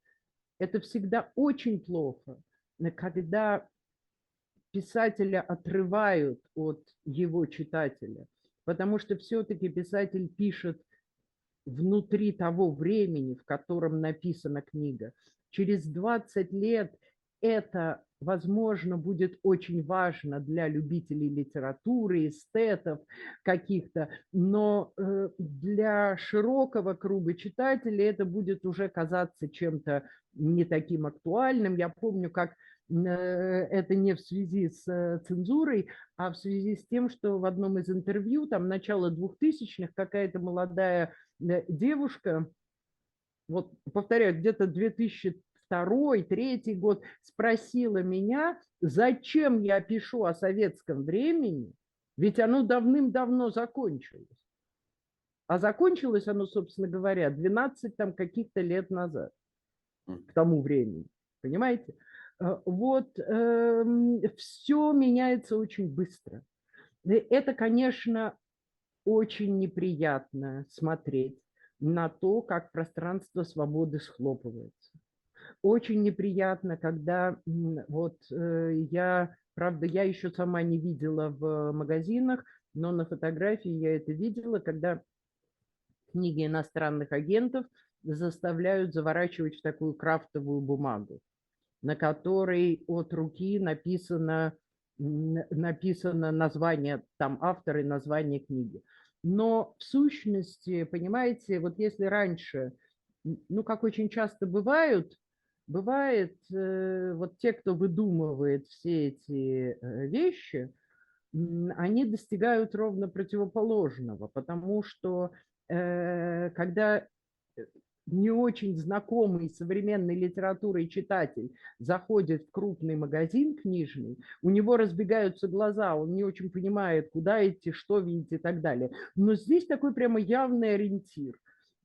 это всегда очень плохо, когда писателя отрывают от его читателя, потому что все-таки писатель пишет внутри того времени, в котором написана книга. Через 20 лет это, возможно, будет очень важно для любителей литературы, эстетов каких-то, но для широкого круга читателей это будет уже казаться чем-то не таким актуальным. Я помню, как это не в связи с цензурой, а в связи с тем, что в одном из интервью, там, начало 2000-х, какая-то молодая девушка, вот повторяю, где-то 2002-2003 год, спросила меня, зачем я пишу о советском времени, ведь оно давным-давно закончилось. А закончилось оно, собственно говоря, 12 там каких-то лет назад, к тому времени. Понимаете? Вот все меняется очень быстро. Это, конечно, очень неприятно смотреть на то, как пространство свободы схлопывается. Очень неприятно, когда вот правда, я еще сама не видела в магазинах, но на фотографии я это видела, когда книги иностранных агентов заставляют заворачивать в такую крафтовую бумагу, на которой от руки написано название, там автор и название книги. Но в сущности, понимаете, вот если раньше, ну, как очень часто бывает, вот те, кто выдумывает все эти вещи, они достигают ровно противоположного, потому что когда не очень знакомый современной литературой читатель заходит в крупный магазин книжный, у него разбегаются глаза, он не очень понимает, куда идти, что видеть и так далее. Но здесь такой прямо явный ориентир.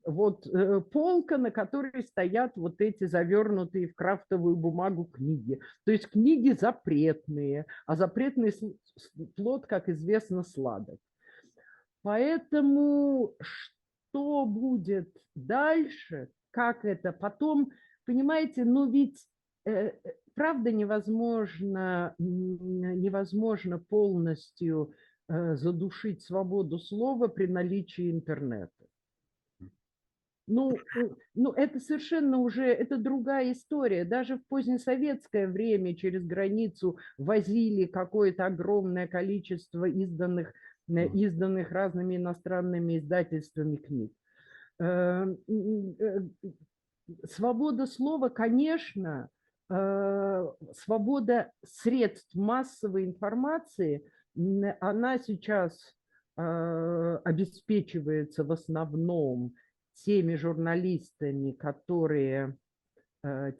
Вот полка, на которой стоят вот эти завернутые в крафтовую бумагу книги. То есть книги запретные, а запретный плод, как известно, сладок. Поэтому что будет дальше, как это потом, понимаете, ну ведь правда невозможно полностью задушить свободу слова при наличии интернета. Ну, это совершенно уже, это другая история. Даже в позднесоветское время через границу возили какое-то огромное количество изданных разными иностранными издательствами книг. Свобода слова, конечно, свобода средств массовой информации, она сейчас обеспечивается в основном теми журналистами,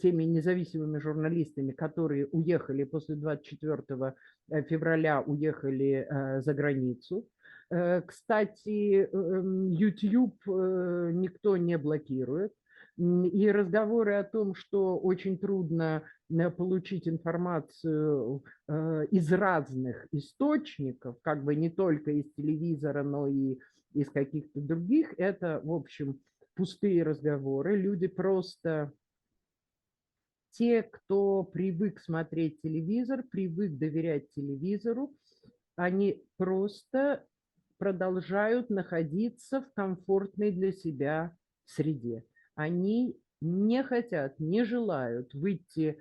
теми независимыми журналистами, которые уехали после 24 февраля, уехали за границу. Кстати, YouTube никто не блокирует. И разговоры о том, что очень трудно получить информацию из разных источников, как бы не только из телевизора, но и из каких-то других, это, в общем, пустые разговоры. Люди просто... Те, кто привык смотреть телевизор, привык доверять телевизору, они просто продолжают находиться в комфортной для себя среде. Они не хотят, не желают выйти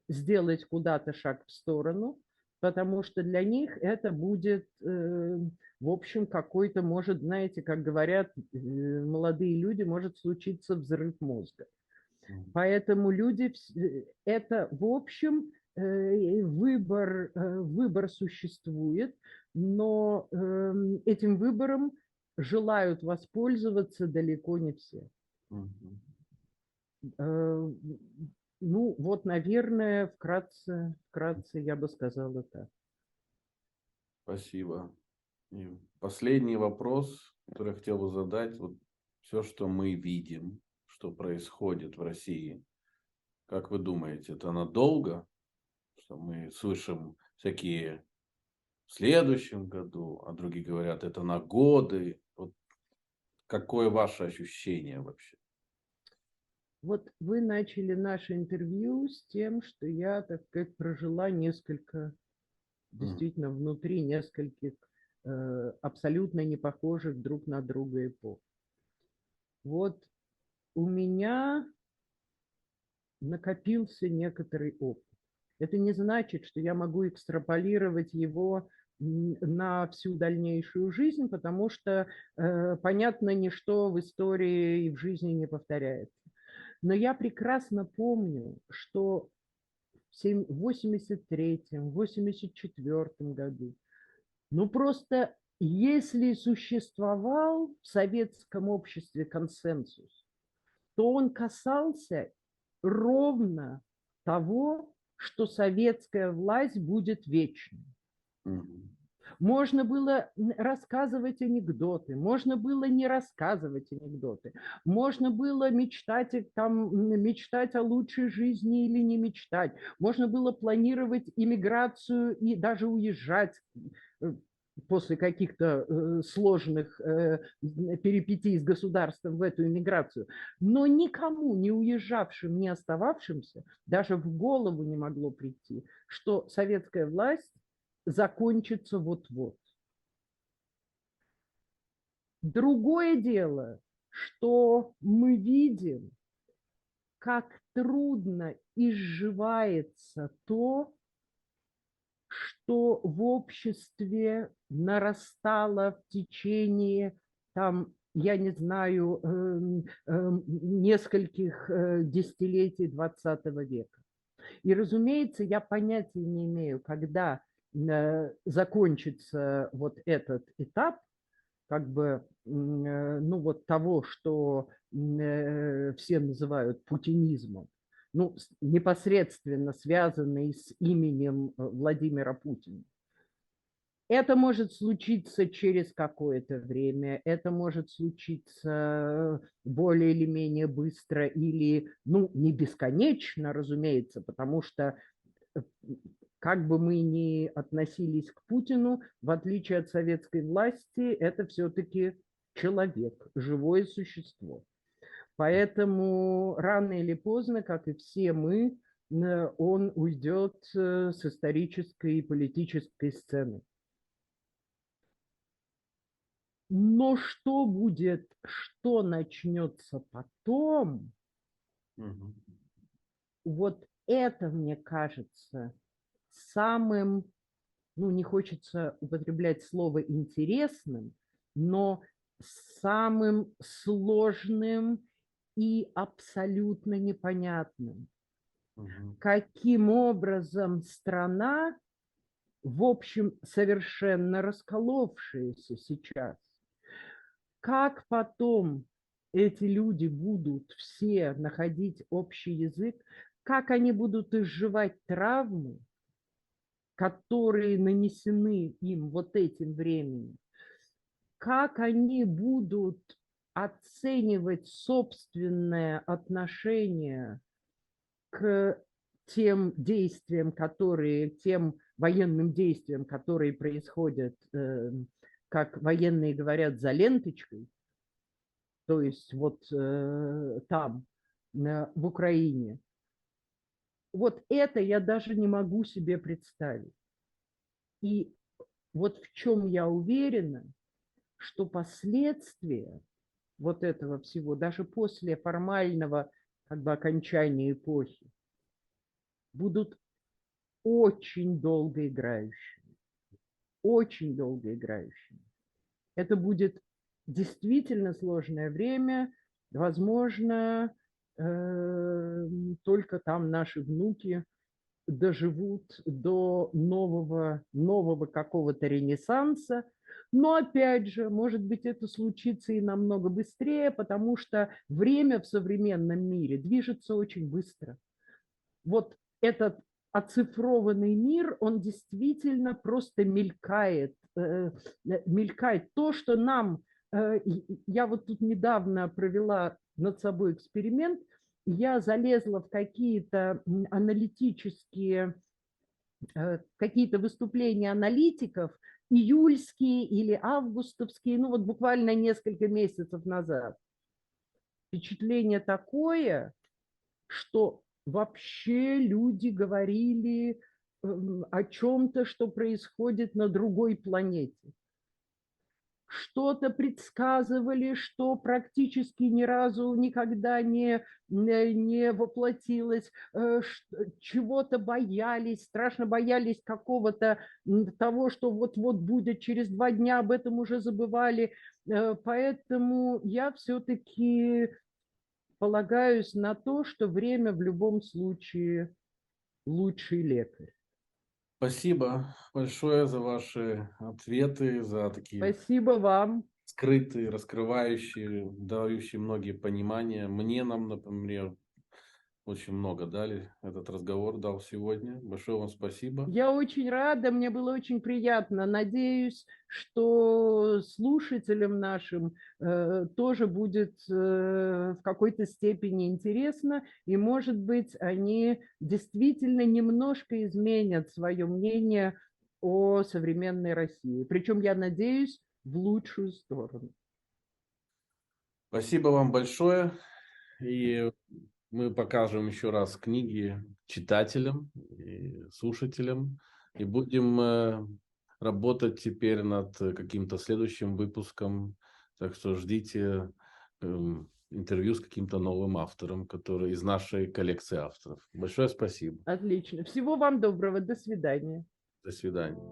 сделать куда-то шаг в сторону, потому что для них это будет, в общем, какой-то, может, знаете, как говорят молодые люди, может случиться взрыв мозга. Поэтому люди, это, в общем, выбор существует, но этим выбором желают воспользоваться далеко не все. Ну, вот, наверное, вкратце я бы сказала так. Спасибо. И последний вопрос, который я хотел бы задать. Вот все, что мы видим, что происходит в России, как вы думаете, это надолго? Что мы слышим всякие в следующем году, а другие говорят, это на годы. Вот какое ваше ощущение вообще? Вот вы начали наше интервью с тем, что я, так сказать, прожила несколько, действительно, внутри нескольких абсолютно не похожих друг на друга эпох. Вот у меня накопился некоторый опыт. Это не значит, что я могу экстраполировать его на всю дальнейшую жизнь, потому что, понятно, ничто в истории и в жизни не повторяется. Но я прекрасно помню, что в 83-м, 84-м году, ну просто если существовал в советском обществе консенсус, то он касался ровно того, что советская власть будет вечной. Можно было рассказывать анекдоты, можно было не рассказывать анекдоты, можно было мечтать, мечтать о лучшей жизни или не мечтать, можно было планировать иммиграцию и даже уезжать после каких-то сложных перипетий с государством в эту иммиграцию. Но никому, не уезжавшим, не остававшимся, даже в голову не могло прийти, что советская власть закончится вот-вот. Другое дело, что мы видим, как трудно изживается то, что в обществе нарастало в течение, там, я не знаю, нескольких десятилетий XX века. И, разумеется, я понятия не имею, когда закончится вот этот этап, как бы, ну, вот того, что все называют путинизмом, ну, непосредственно связанный с именем Владимира Путина. Это может случиться через какое-то время, это может случиться более или менее быстро или, ну, не бесконечно, разумеется, потому что как бы мы ни относились к Путину, в отличие от советской власти, это все-таки человек, живое существо. Поэтому рано или поздно, как и все мы, он уйдет с исторической и политической сцены. Но что будет, что начнется потом, вот это, мне кажется, самым, ну, не хочется употреблять слово интересным, но самым сложным и абсолютно непонятным. Каким образом страна, в общем, совершенно расколовшаяся сейчас, как потом эти люди будут все находить общий язык, как они будут изживать травмы, которые нанесены им вот этим временем, как они будут оценивать собственное отношение к тем действиям, тем военным действиям, которые происходят, как военные говорят, за ленточкой, то есть вот там, в Украине. Вот это я даже не могу себе представить. И вот в чем я уверена, что последствия вот этого всего, даже после формального как бы окончания эпохи, будут очень долгоиграющими. Очень долгоиграющими. Это будет действительно сложное время. Возможно, только там наши внуки доживут до нового какого-то ренессанса. Но опять же, может быть, это случится и намного быстрее, потому что время в современном мире движется очень быстро. Вот этот оцифрованный мир, он действительно просто мелькает. Мелькает то, что нам... Я вот тут недавно провела над собой эксперимент, я залезла в какие-то аналитические, какие-то выступления аналитиков, июльские или августовские, ну вот буквально несколько месяцев назад. Впечатление такое, что вообще люди говорили о чем-то, что происходит на другой планете. Что-то предсказывали, что практически ни разу никогда не воплотилось, чего-то боялись, страшно боялись какого-то того, что вот-вот будет, через 2 дня об этом уже забывали. Поэтому я все-таки полагаюсь на то, что время в любом случае лучший лекарь. Спасибо большое за ваши ответы, за такие Спасибо вам. скрытые, раскрывающие, дающие многие понимания. Мне, нам, например, очень много дали. Этот разговор дал сегодня. Большое вам спасибо. Я очень рада, мне было очень приятно. Надеюсь, что слушателям нашим тоже будет в какой-то степени интересно, и, может быть, они действительно немножко изменят свое мнение о современной России. Причем, я надеюсь, в лучшую сторону. Спасибо вам большое. И мы покажем еще раз книги читателям и слушателям. И будем работать теперь над каким-то следующим выпуском. Так что ждите интервью с каким-то новым автором, который из нашей коллекции авторов. Большое спасибо. Отлично. Всего вам доброго. До свидания. До свидания.